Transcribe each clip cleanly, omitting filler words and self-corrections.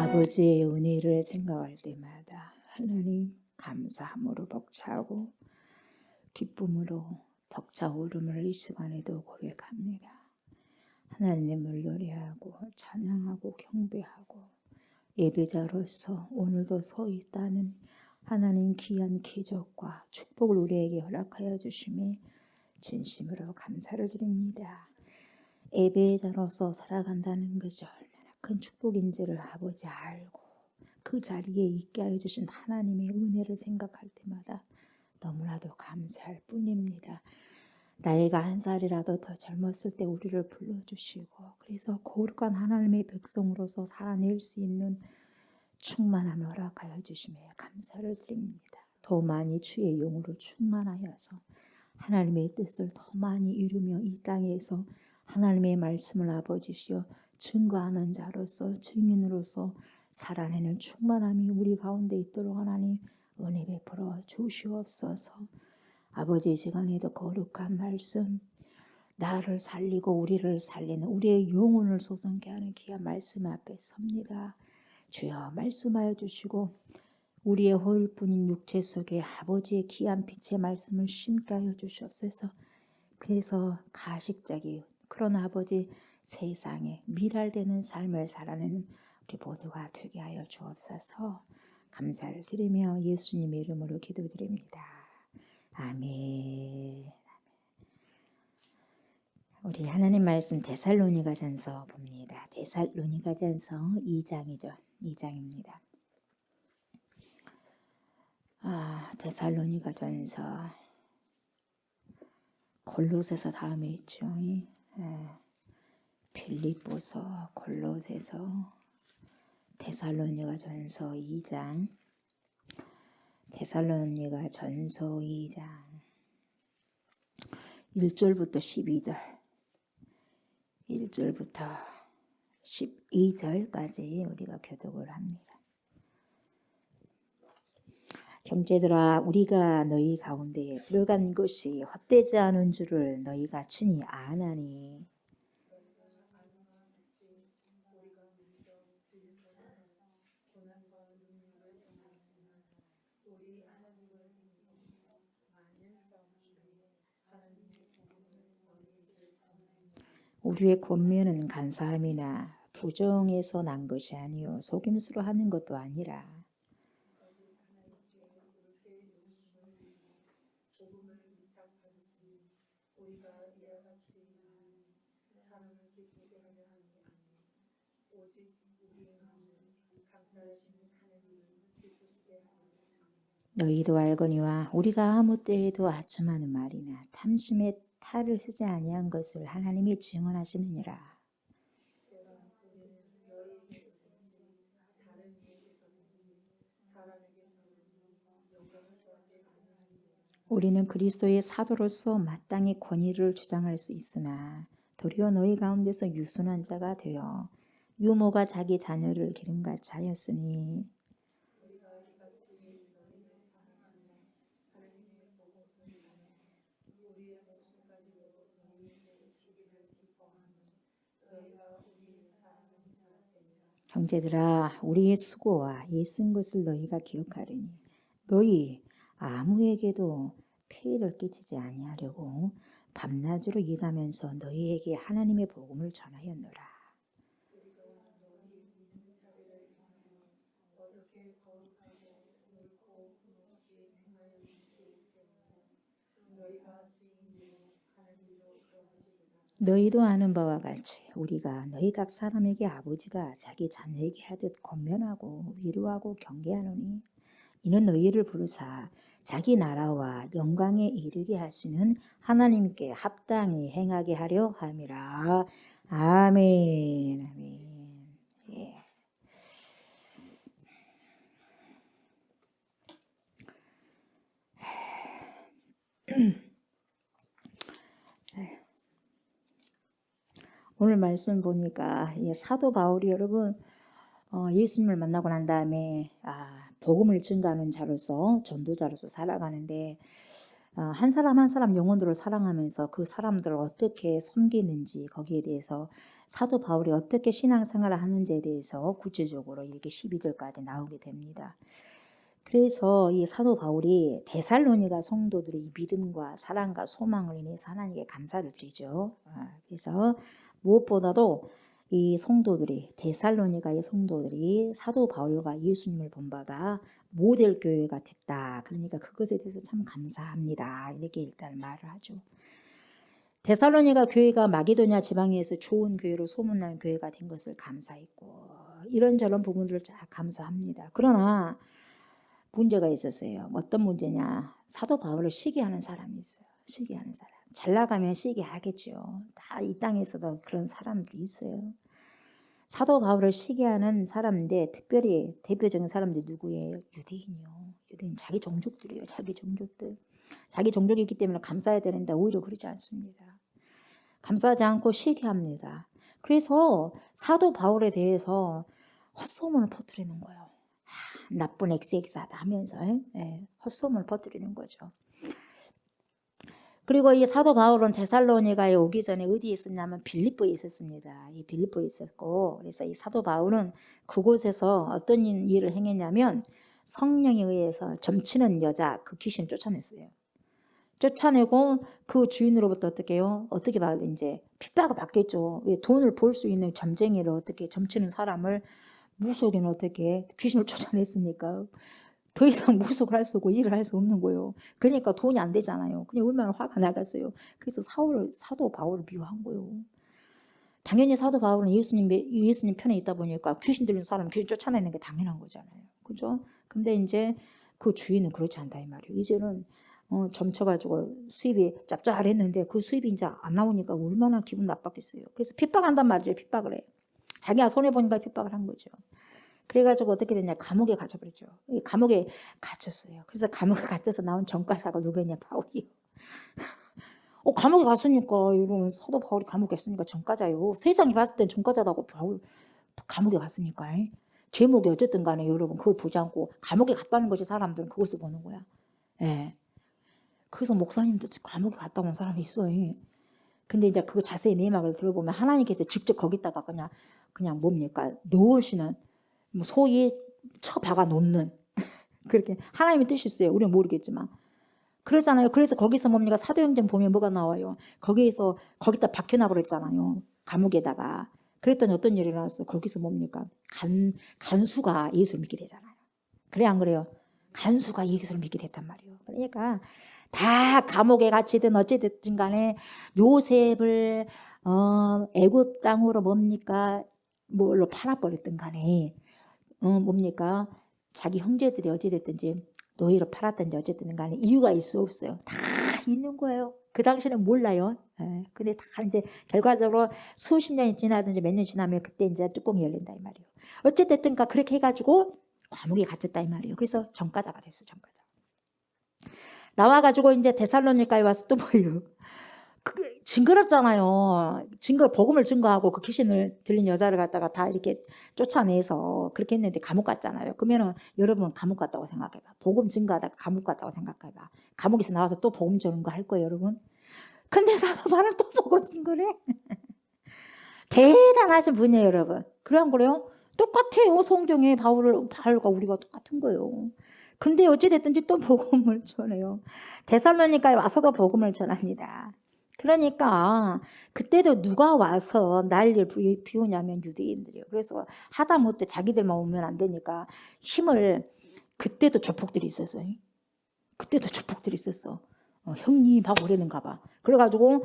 아버지의 은혜를 생각할 때마다 하나님 감사함으로 벅차고 기쁨으로 벅차오름을 이 시간에도 고백합니다. 하나님을 노래하고 찬양하고 경배하고 예배자로서 오늘도 서 있다는 하나님 귀한 기적과 축복을 우리에게 허락하여 주심에 진심으로 감사를 드립니다. 예배자로서 살아간다는 것이 얼마나 큰 축복인지를 아버지 알고 그 자리에 있게 하여 주신 하나님의 은혜를 생각할 때마다 너무나도 감사할 뿐입니다. 나이가 한 살이라도 더 젊었을 때 우리를 불러주시고 그래서 거룩한 하나님의 백성으로서 살아낼 수 있는 충만한 허락하여 주심에 감사를 드립니다. 더 많이 주의 영으로 충만하여서 하나님의 뜻을 더 많이 이루며 이 땅에서 하나님의 말씀을 아버지시여 증거하는 자로서 증인으로서 살아내는 충만함이 우리 가운데 있도록 하나님 은혜 베풀어 주시옵소서. 아버지 시간에도 거룩한 말씀 나를 살리고 우리를 살리는 우리의 영혼을 솟게 하는 귀한 말씀 앞에 섭니다. 주여 말씀하여 주시고 우리의 허울뿐인 육체 속에 아버지의 귀한 빛의 말씀을 심게 하여 주시옵소서. 그래서 가식적이 그런 아버지 세상에 미랄되는 삶을 살아내는 우리 모두가 되게 하여 주옵소서. 감사를 드리며 예수님의 이름으로 기도드립니다. 아멘. 우리 하나님 말씀 데살로니가전서 봅니다. 데살로니가전서 2장이죠. 2장입니다. 데살로니가전서 골로새서 다음에 있죠. 빌립보서, 골로새서, 데살로니가전서 2장, 데살로니가전서 2장 1절부터 12절, 1절부터 12절까지 우리가 교독을 합니다. 형제들아, 우리가 너희 가운데 들어간 것이 헛되지 않은 줄을 너희가 친히 아나니 우리의 권면은 간사함이나 부정에서 난 것이 아니요 속임수로 하는 것도 아니라 너희도 알거니와 우리가 아무 때에도 아첨하는 말이나 탐심의 탈을 쓰지 아니한 것을 하나님이 증언하시느니라. 우리는 그리스도의 사도로서 마땅히 권위를 주장할 수 있으나 도리어 너희 가운데서 유순한 자가 되어 유모가 자기 자녀를 기름같이 하였으니 형제들아, 우리의 수고와 애쓴 것을 너희가 기억하리니 너희 아무에게도 폐해를 끼치지 아니하려고 밤낮으로 일하면서 너희에게 하나님의 복음을 전하였노라. 너희도 아는 바와 같이 우리가 너희 각 사람에게 아버지가 자기 자녀에게 하듯 권면하고 위로하고 경계하노니 이는 너희를 부르사 자기 나라와 영광에 이르게 하시는 하나님께 합당히 행하게 하려 함이라. 아멘. 아멘. 예. 오늘 말씀 보니까 사도 바울이 여러분 예수님을 만나고 난 다음에 복음을 증거하는 자로서 전도자로서 살아가는데 한 사람 한 사람 영혼들을 사랑하면서 그 사람들을 어떻게 섬기는지 거기에 대해서 사도 바울이 어떻게 신앙생활을 하는지에 대해서 구체적으로 이렇게 12절까지 나오게 됩니다. 그래서 이 사도 바울이 데살로니가 성도들의 믿음과 사랑과 소망을 인해서 하나님께 감사를 드리죠. 그래서 무엇보다도 이 성도들이, 데살로니가의 성도들이 사도 바울과 예수님을 본받아 모델 교회가 됐다. 그러니까 그것에 대해서 참 감사합니다. 이렇게 일단 말을 하죠. 데살로니가 교회가 마게도냐 지방에서 좋은 교회로 소문난 교회가 된 것을 감사했고, 이런저런 부분들을 잘 감사합니다. 그러나 문제가 있었어요. 어떤 문제냐? 사도 바울을 시기하는 사람이 있어요. 시기하는 사람. 잘 나가면 시기하겠죠. 다 이 땅에서도 그런 사람들이 있어요. 사도 바울을 시기하는 사람인데 특별히 대표적인 사람들이 누구예요? 유대인이요. 유대인, 자기 종족들이에요. 자기 종족들. 자기 종족이 있기 때문에 감사해야 되는데 오히려 그러지 않습니다. 감사하지 않고 시기합니다. 그래서 사도 바울에 대해서 헛소문을 퍼뜨리는 거예요. 나쁜 XX하다 하면서 헛소문을 퍼뜨리는 거죠. 그리고 이 사도 바울은 데살로니가에 오기 전에 어디에 있었냐면 빌립보에 있었습니다. 이 빌립보에 있었고, 그래서 이 사도 바울은 그곳에서 어떤 일을 행했냐면 성령에 의해서 점치는 여자 그 귀신을 쫓아냈어요. 쫓아내고 그 주인으로부터 어떻게 해요? 어떻게 받아 이제 핍박을 받겠죠. 왜 돈을 벌 수 있는 점쟁이를 어떻게 점치는 사람을 무속인 어떻게 귀신을 쫓아냈으니까 더 이상 무속을 할 수 없고 일을 할 수 없는 거예요. 그러니까 돈이 안 되잖아요. 그냥 얼마나 화가 나갔어요. 그래서 사도 바울을 미워한 거예요. 당연히 사도 바울은 예수님 편에 있다 보니까 귀신 들린 사람 귀신 쫓아내는 게 당연한 거잖아요. 그죠? 근데 이제 그 주인은 그렇지 않다 이 말이에요. 이제는 점쳐가지고 수입이 짭짤했는데 그 수입이 이제 안 나오니까 얼마나 기분 나빴겠어요. 그래서 핍박한단 말이죠. 핍박을 해. 자기가 손해보니까 핍박을 한 거죠. 그래가지고 어떻게 됐냐, 감옥에 갇혀버렸죠. 감옥에 갇혔어요. 그래서 감옥에 갇혀서 나온 전과사가 누구냐, 바울이요. 감옥에 갔으니까 이러면 사도 바울이 감옥에 갔으니까 전과자요. 세상이 봤을 땐 전과자다고 바울 감옥에 갔으니까. 제목이 어쨌든 간에 여러분 그걸 보지 않고 감옥에 갔다는 것이 사람들은 그것을 보는 거야. 예. 그래서 목사님도 감옥에 갔다 온 사람이 있어요. 근데 이제 그 자세히 내막을 들어보면 하나님께서 직접 거기다가 그냥 뭡니까 넣으시는, 소위 쳐박아 놓는 그렇게 하나님의 뜻이 있어요. 우리는 모르겠지만 그러잖아요. 그래서 거기서 뭡니까 사도행전 보면 뭐가 나와요. 거기다 박혀놔 버렸잖아요. 감옥에다가. 그랬더니 어떤 일이 일어났어. 거기서 뭡니까 간수가 예수를 믿게 되잖아요. 그래 안 그래요? 간수가 예수를 믿게 됐단 말이에요. 그러니까 다 감옥에 갇히든 어찌됐든 간에 요셉을 애굽 땅으로 뭡니까 뭘로 팔아버렸든 간에 뭡니까 자기 형제들이 어찌됐든지 노예로 팔았든지 어쨌든 간에 이유가 있을 수 없어요. 다 있는 거예요. 그 당시에는 몰라요. 근데 다 이제 결과적으로 수십 년이 지나든지 몇 년 지나면 그때 이제 뚜껑이 열린다 이 말이에요. 어쨌든 그렇게 해가지고 감옥에 갇혔다 이 말이에요. 그래서 전과자가 됐어. 전과자. 나와가지고 이제 데살로니가에 와서 또 뭐예요? 징그럽잖아요. 복음을 증거하고 그 귀신을 들린 여자를 갖다가 다 이렇게 쫓아내서 그렇게 했는데 감옥 갔잖아요. 그러면은 여러분 감옥 갔다고 생각해봐. 복음 증거하다가 감옥 갔다고 생각해봐. 감옥에서 나와서 또 복음 증거 할 거예요, 여러분. 근데 사도 바울은 또 복음 증거래. 대단하신 분이에요, 여러분. 그래 안 그래요? 똑같아요. 성경에 바울과 우리가 똑같은 거예요. 근데 어찌됐든지 또 복음을 전해요. 데살로니가에 와서도 복음을 전합니다. 그러니까 그때도 누가 와서 난리를 피우냐면 유대인들이에요. 그래서 하다못해 자기들만 오면 안 되니까 그때도 조폭들이 있었어요. 그때도 조폭들이 있었어. 형님 하고 그러는가 봐. 그래가지고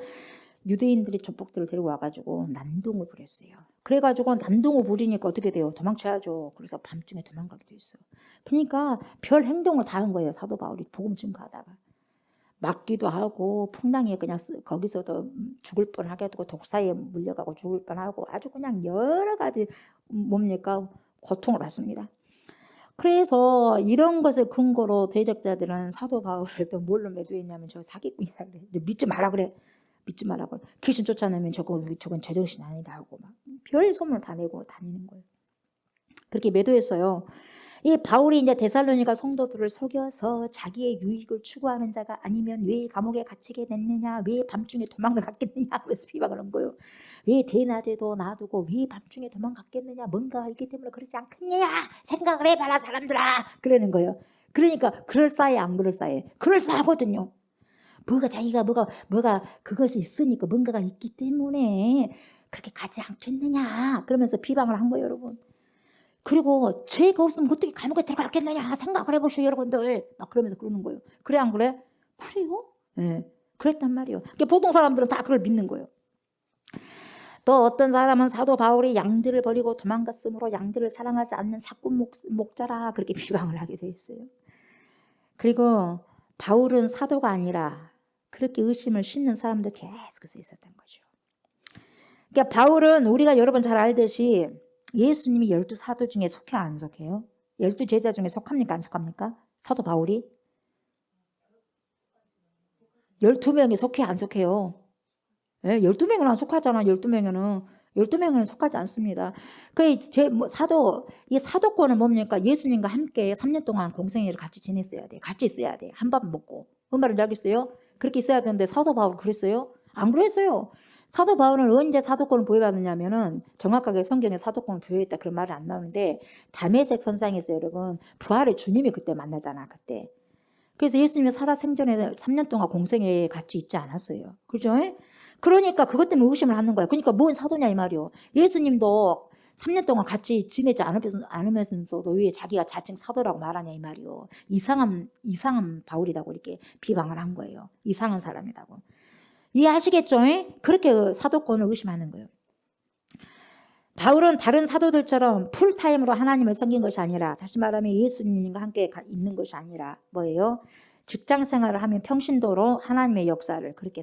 유대인들이 조폭들을 데리고 와가지고 난동을 부렸어요. 그래가지고 난동을 부리니까 어떻게 돼요? 도망쳐야죠. 그래서 밤중에 도망가기도 했어. 그러니까 별 행동을 다 한 거예요. 사도 바울이 복음 증거하다가. 맞기도 하고 풍랑에 그냥 거기서도 죽을 뻔하게 되고 독사에 물려가고 죽을 뻔하고 아주 그냥 여러 가지 뭡니까 고통을 받습니다. 그래서 이런 것을 근거로 대적자들은 사도 바울을 또 뭘로 매도했냐면 저 사기꾼이다 그래. 믿지 마라 그래. 믿지 말라고. 귀신 쫓아내면 저건 제정신 아니다 하고 막 별 소문을 다 내고 다니는 거예요. 그렇게 매도했어요. 이 바울이 이제 데살로니가 성도들을 속여서 자기의 유익을 추구하는 자가 아니면 왜 감옥에 갇히게 됐느냐, 왜 밤중에 도망을 갔겠느냐 하면서 비방을 한 거예요. 왜 대낮에도 놔두고 왜 밤중에 도망갔겠느냐, 뭔가 있기 때문에 그러지 않겠느냐, 생각을 해봐라 사람들아, 그러는 거예요. 그러니까 그럴싸해 안 그럴싸해? 그럴싸하거든요. 자기가 뭐가 그것이 있으니까, 뭔가가 있기 때문에 그렇게 가지 않겠느냐 그러면서 비방을 한 거예요, 여러분. 그리고 죄가 없으면 어떻게 감옥에 들어갔겠느냐 생각을 해보시오 여러분들, 막 그러면서 그러는 거예요. 그래 안 그래? 그래요? 네, 그랬단 말이에요. 그러니까 보통 사람들은 다 그걸 믿는 거예요. 또 어떤 사람은 사도 바울이 양들을 버리고 도망갔으므로 양들을 사랑하지 않는 사꾼 목자라 그렇게 비방을 하게 돼 있어요. 그리고 바울은 사도가 아니라 그렇게 의심을 싣는 사람도 계속해서 있었던 거죠. 그러니까 바울은 우리가 여러분 잘 알듯이 예수님이 12사도 중에 속해 안 속해요? 12제자 중에 속합니까 안 속합니까? 사도 바울이 12명이 속해 안 속해요? 네, 12명은 안 속하잖아. 12명은 속하지 않습니다. 이 사도권은 뭡니까? 예수님과 함께 3년 동안 공생애를 같이 지냈어야 돼. 같이 있어야 돼. 한 밥 먹고. 그 말을 알겠어요? 그렇게 있어야 되는데 사도 바울 그랬어요? 안 그랬어요. 사도 바울은 언제 사도권을 부여받느냐면은, 정확하게 성경에 사도권을 부여했다 그런 말은 안 나오는데, 다메섹 선상에서 여러분 부활의 주님이 그때 만나잖아. 그때. 그래서 예수님이 살아생전에 3년 동안 공생애에 같이 있지 않았어요. 그죠? 그러니까 그것 때문에 의심을 하는 거야. 그러니까 뭔 사도냐 이 말이요. 예수님도 3년 동안 같이 지내지 않으면서도 왜 자기가 자칭 사도라고 말하냐 이 말이요. 이상한 바울이라고 이렇게 비방을 한 거예요. 이상한 사람이라고. 이해하시겠죠? 그렇게 사도권을 의심하는 거예요. 바울은 다른 사도들처럼 풀타임으로 하나님을 섬긴 것이 아니라, 다시 말하면 예수님과 함께 있는 것이 아니라 뭐예요? 직장 생활을 하면 평신도로 하나님의 역사를 그렇게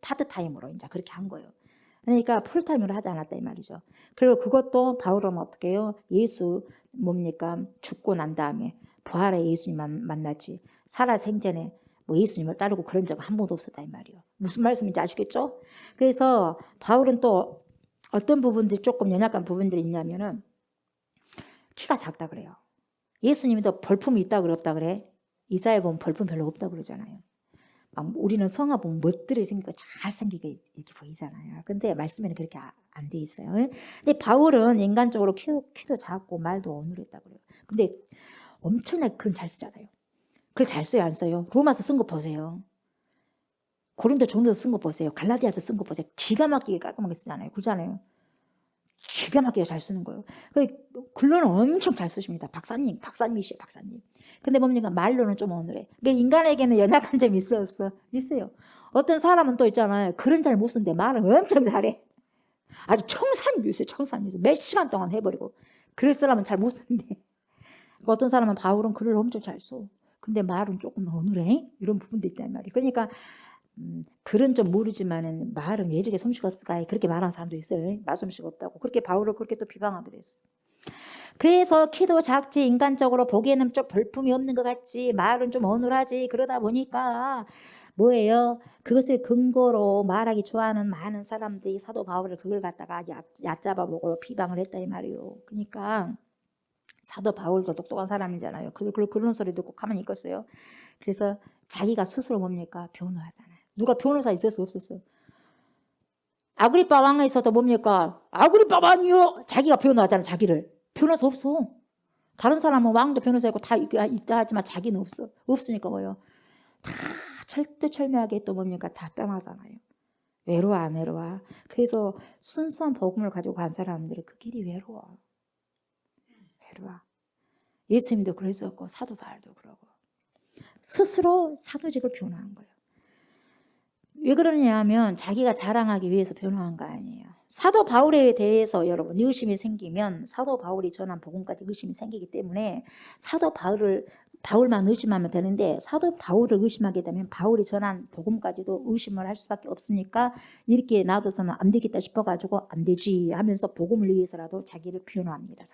파트타임으로 이제 그렇게 한 거예요. 그러니까 풀타임으로 하지 않았다 이 말이죠. 그리고 그것도 바울은 어떻게 해요? 예수 죽고 난 다음에 부활의 예수님 만났지, 살아생전에 예수님을 따르고 그런 적 한 번도 없었다 이 말이에요. 무슨 말씀인지 아시겠죠? 그래서 바울은 또 어떤 부분들이 조금 연약한 부분들이 있냐면은, 키가 작다 그래요. 예수님도 벌품이 있다 그래 없다 그래? 이사야 보면 벌품 별로 없다 그러잖아요. 우리는 성화 보면 멋들이 생기고 잘생기게 이렇게 보이잖아요. 근데 말씀에는 그렇게 안 돼 있어요. 근데 바울은 인간적으로 키도 작고 말도 어눌했다 그래요. 근데 엄청나게 글 잘 쓰잖아요. 글 잘 써요 안 써요? 로마서 쓴 거 보세요. 고린도 전서서 쓴 거 보세요. 갈라디아서 쓴 거 보세요. 기가 막히게 깔끔하게 쓰잖아요. 그렇잖아요. 기가 막히게 잘 쓰는 거예요. 글로는 엄청 잘 쓰십니다. 박사님이시죠, 박사님. 근데 뭡니까? 말로는 좀 어눌해. 그러니까 인간에게는 연약한 점이 있어, 없어? 있어요. 어떤 사람은 또 있잖아요. 글은 잘 못 쓰는데 말은 엄청 잘해. 아주 청산유수. 몇 시간 동안 해버리고. 글 사람은 잘 못 쓰는데. 어떤 사람은 바울은 글을 엄청 잘 써. 근데 말은 조금 어눌해. 이런 부분도 있단 말이에요. 그러니까 글은 좀 모르지만은 말은 예적에 솜씨가 없을까, 그렇게 말하는 사람도 있어요. 말솜씨가 없다고. 그렇게 바울을 그렇게 또 비방하게 됐어요. 그래서 키도 작지, 인간적으로 보기에는 좀 벌품이 없는 것 같지, 말은 좀 어눌하지, 그러다 보니까 뭐예요? 그것을 근거로 말하기 좋아하는 많은 사람들이 사도 바울을 그걸 갖다가 얕잡아보고 비방을 했다 이 말이에요. 그러니까 사도 바울도 똑똑한 사람이잖아요. 그런 소리 듣고 가만히 있겠어요. 그래서 자기가 스스로 뭡니까? 변호하잖아요. 누가 변호사 있었어 없었어? 아그리빠 왕에 있어도 뭡니까? 아그리빠 왕이요. 자기가 변호하잖아. 자기를. 변호사 없어. 다른 사람은 왕도 변호사고 다 있다 하지만 자기는 없어. 없으니까 뭐요? 다 철두철미하게 또 뭡니까? 다 떠나잖아요. 외로워 안 외로워? 그래서 순수한 복음을 가지고 간 사람들은 그 길이 외로워. 예수님도 그랬었고 사도 바울도 그러고 스스로 사도직을 변호한 거예요. 왜 그러냐면 자기가 자랑하기 위해서 변호한 거 아니에요. 사도 바울에 대해서 여러분 의심이 생기면 사도 바울이 전한 복음까지 의심이 생기기 때문에 사도 바울만 의심하면 되는데, 사도 바울을 의심하게 되면 바울이 전한 복음까지도 의심을 할 수밖에 없으니까 이렇게 놔둬서는 안 되겠다 싶어가지고 안 되지 하면서 복음을 위해서라도 자기를 변호합니다.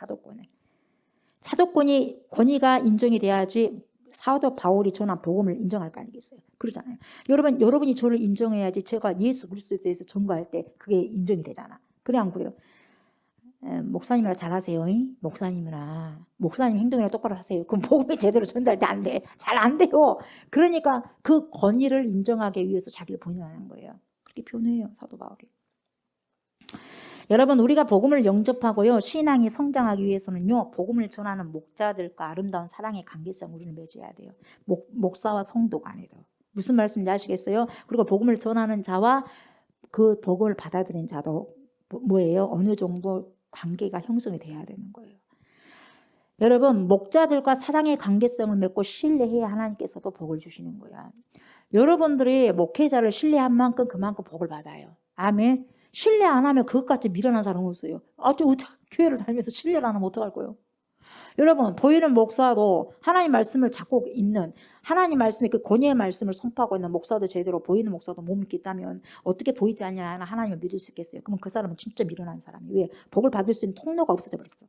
사도권이 권위가 인정이 돼야지 사도 바울이 전한 복음을 인정할 거 아니겠어요? 그러잖아요. 여러분이 저를 인정해야지 제가 예수 그리스도에 대해서 전가할 때 그게 인정이 되잖아. 그래 안 그래요? 목사님이라 잘하세요. 목사님 행동이나 똑바로 하세요. 그럼 복음이 제대로 전달돼 안 돼. 잘 안 돼요. 그러니까 그 권위를 인정하기 위해서 자기를 본인하는 거예요. 그렇게 표현해요, 사도 바울이. 여러분, 우리가 복음을 영접하고요, 신앙이 성장하기 위해서는요, 복음을 전하는 목자들과 아름다운 사랑의 관계성 우리는 맺어야 돼요. 목사와 성도 간에도. 무슨 말씀인지 아시겠어요? 그리고 복음을 전하는 자와 그 복음을 받아들인 자도 뭐예요? 어느 정도 관계가 형성이 돼야 되는 거예요. 여러분, 목자들과 사랑의 관계성을 맺고 신뢰해야 하나님께서도 복을 주시는 거야. 여러분들이 목회자를 신뢰한 만큼 그만큼 복을 받아요. 아멘. 신뢰 안 하면 그것까지 미련한 사람은 없어요. 아주 교회를 다니면서 신뢰를 안 하면 어떡할 거예요? 여러분, 보이는 목사도 하나님 말씀을 잡고 있는, 하나님 말씀의 그 권위의 말씀을 선포하고 있는 목사도 제대로 보이는 목사도 못 믿겠다면 어떻게 보이지 않냐 하나님을 믿을 수 있겠어요? 그러면 그 사람은 진짜 미련한 사람이에요. 왜? 복을 받을 수 있는 통로가 없어져 버렸어.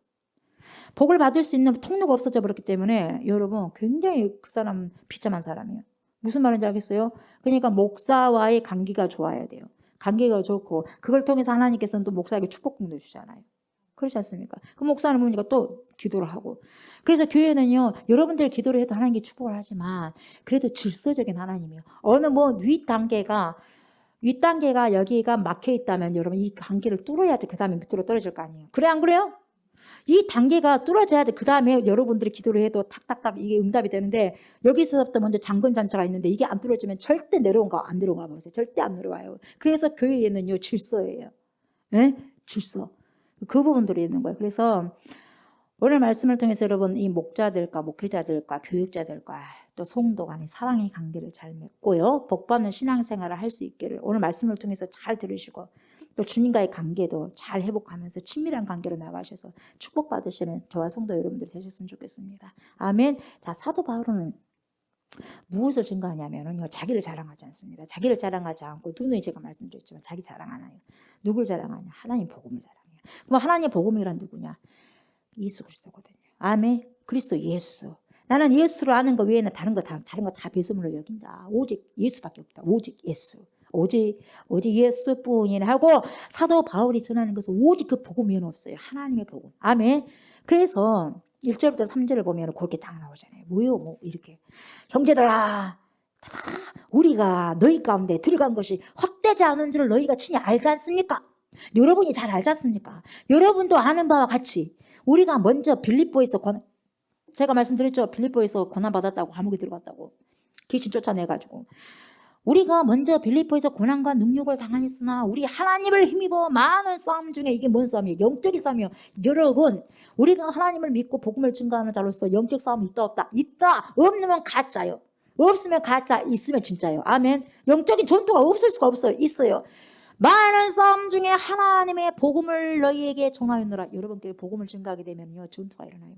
복을 받을 수 있는 통로가 없어져 버렸기 때문에 여러분, 굉장히 그 사람은 비참한 사람이에요. 무슨 말인지 알겠어요? 그러니까 목사와의 관계가 좋아야 돼요. 관계가 좋고 그걸 통해서 하나님께서는 또 목사에게 축복도 주잖아요. 그렇지 않습니까? 그 목사는 보니까 또 기도를 하고. 그래서 교회는요, 여러분들 기도를 해도 하나님께 축복을 하지만 그래도 질서적인 하나님이에요. 어느 윗단계가 여기가 막혀 있다면 여러분 이 관계를 뚫어야지 그 다음에 밑으로 떨어질 거 아니에요. 그래 안 그래요? 이 단계가 뚫어져야지 그 다음에 여러분들이 기도를 해도 탁탁탁 이게 응답이 되는데, 여기서부터 먼저 장건잔치가 있는데 이게 안 뚫어지면 절대 안 내려가 보세요. 절대 안 내려와요. 그래서 교회에는요, 질서예요. 네? 질서. 그 부분들이 있는 거예요. 그래서 오늘 말씀을 통해서 여러분 이 목자들과 목회자들과 교육자들과 또 성도 간의 사랑의 관계를 잘 맺고요, 복받는 신앙생활을 할 수 있기를 오늘 말씀을 통해서 잘 들으시고 또 주님과의 관계도 잘 회복하면서 친밀한 관계로 나가셔서 축복받으시는 저와 성도 여러분들 되셨으면 좋겠습니다. 아멘. 자, 사도 바울은 무엇을 증거하냐면요, 자기를 자랑하지 않습니다. 자기를 자랑하지 않고 누누이 제가 말씀드렸지만 자기 자랑 안 해요. 누굴 자랑하냐? 하나님 복음을 자랑해요. 그럼 하나님 복음이란 누구냐? 예수 그리스도거든요. 아멘. 그리스도 예수. 나는 예수를 아는 것 외에는 다른 거 다 배설물로 여긴다. 오직 예수밖에 없다. 오직 예수. 오직 예수뿐이나 하고 사도 바울이 전하는 것은 오직 그 복음 외에는 없어요. 하나님의 복음. 아멘. 그래서 1절부터 3절을 보면 그렇게 딱 나오잖아요. 뭐요? 이렇게. 형제들아, 우리가 너희 가운데 들어간 것이 헛되지 않은 줄 너희가 친히 알지 않습니까? 여러분이 잘 알지 않습니까? 여러분도 아는 바와 같이 우리가 먼저 빌립보에서 제가 말씀드렸죠. 빌립보에서 고난받았다고 감옥에 들어갔다고. 귀신 쫓아내가지고. 우리가 먼저 빌립보에서 고난과 능력을 당하였으나 우리 하나님을 힘입어 많은 싸움 중에, 이게 뭔 싸움이에요? 영적인 싸움이에요. 여러분, 우리가 하나님을 믿고 복음을 증거하는 자로서 영적 싸움이 있다 없다? 있다. 없으면 가짜요. 없으면 가짜, 있으면 진짜요. 아멘. 영적인 전투가 없을 수가 없어요. 있어요. 많은 싸움 중에 하나님의 복음을 너희에게 전하였노라. 여러분께 복음을 증거하게 되면요, 전투가 일어나요.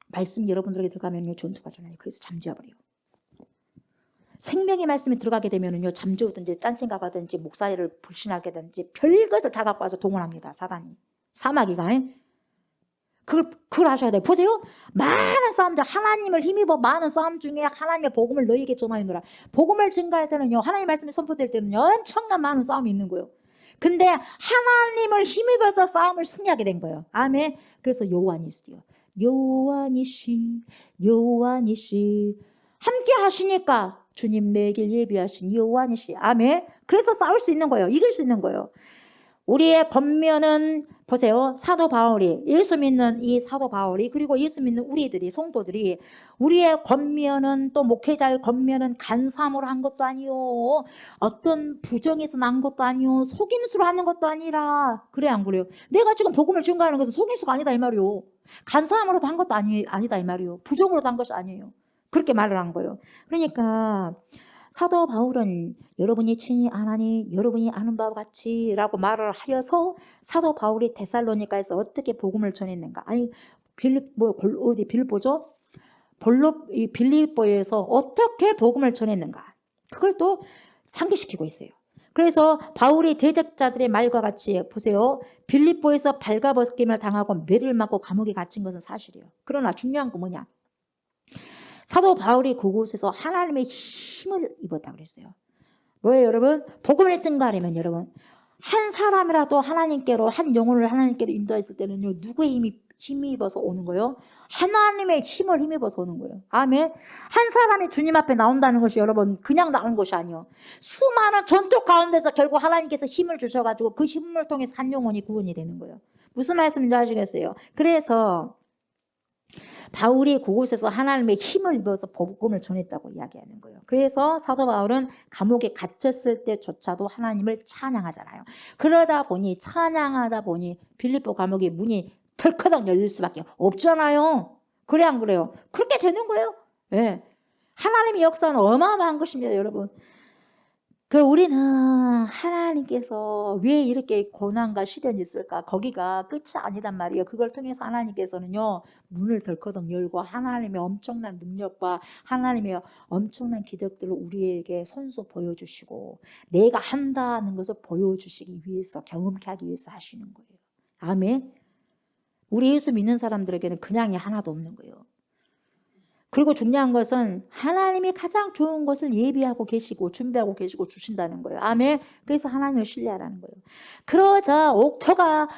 말씀이 여러분들에게 들어가면요, 전투가 일어나요. 그래서 잠재워버려요. 생명의 말씀이 들어가게 되면요, 잠재우든지 딴 생각하든지 목사를 불신하게든지 별것을 다 갖고 와서 동원합니다. 사마귀가. 그걸 하셔야 돼요. 보세요. 많은 싸움들, 하나님을 힘입어 많은 싸움 중에 하나님의 복음을 너희에게 전하였노라. 복음을 증거할 때는요, 하나님의 말씀이 선포될 때는요, 엄청난 많은 싸움이 있는 거예요. 근데 하나님을 힘입어서 싸움을 승리하게 된 거예요. 아멘. 그래서 요한이시요. 요한이시 함께 하시니까 주님 내 길 예비하신 요한이시. 아멘. 그래서 싸울 수 있는 거예요. 이길 수 있는 거예요. 우리의 권면은 보세요. 사도 바울이, 예수 믿는 이 사도 바울이, 그리고 예수 믿는 우리들이, 성도들이, 우리의 권면은, 또 목회자의 권면은 간사함으로 한 것도 아니요, 어떤 부정에서 난 것도 아니요, 속임수로 하는 것도 아니라. 그래 안 그래요? 내가 지금 복음을 증거하는 것은 속임수가 아니다 이 말이요. 간사함으로도 한 것도 아니다 이 말이요. 부정으로도 한 것이 아니에요. 그렇게 말을 한 거예요. 그러니까 사도 바울은 여러분이 친히 아나니 여러분이 아는 바와 같이 라고 말을 하여서 사도 바울이 데살로니가에서 어떻게 복음을 전했는가. 아니, 빌립보죠? 빌립보에서 어떻게 복음을 전했는가. 그걸 또 상기시키고 있어요. 그래서 바울이 대적자들의 말과 같이, 보세요. 빌립보에서 발가벗김을 당하고 매를 맞고 감옥에 갇힌 것은 사실이에요. 그러나 중요한 건 뭐냐. 사도 바울이 그곳에서 하나님의 힘을 입었다고 그랬어요. 뭐예요, 여러분? 복음을 증거하려면 여러분, 한 사람이라도 하나님께로, 한 영혼을 하나님께로 인도했을 때는요, 누구의 힘입어서 오는 거예요? 하나님의 힘을 힘입어서 오는 거예요. 아멘. 한 사람이 주님 앞에 나온다는 것이 여러분 그냥 나온 것이 아니에요. 수많은 전투 가운데서 결국 하나님께서 힘을 주셔가지고 그 힘을 통해서 한 영혼이 구원이 되는 거예요. 무슨 말씀인지 아시겠어요? 그래서 바울이 그곳에서 하나님의 힘을 입어서 복음을 전했다고 이야기하는 거예요. 그래서 사도 바울은 감옥에 갇혔을 때조차도 하나님을 찬양하잖아요. 그러다 보니 찬양하다 보니 빌립보 감옥의 문이 덜커덕 열릴 수밖에 없잖아요. 그래 안 그래요? 그렇게 되는 거예요. 예. 하나님의 역사는 어마어마한 것입니다, 여러분. 우리는 하나님께서 왜 이렇게 고난과 시련이 있을까? 거기가 끝이 아니단 말이에요. 그걸 통해서 하나님께서는요, 문을 덜커덕 열고 하나님의 엄청난 능력과 하나님의 엄청난 기적들을 우리에게 손수 보여주시고 내가 한다는 것을 보여주시기 위해서, 경험케 하기 위해서 하시는 거예요. 아멘. 우리 예수 믿는 사람들에게는 그냥이 하나도 없는 거예요. 그리고 중요한 것은 하나님이 가장 좋은 것을 예비하고 계시고 준비하고 계시고 주신다는 거예요. 아멘. 그래서 하나님을 신뢰하라는 거예요. 그러자 터가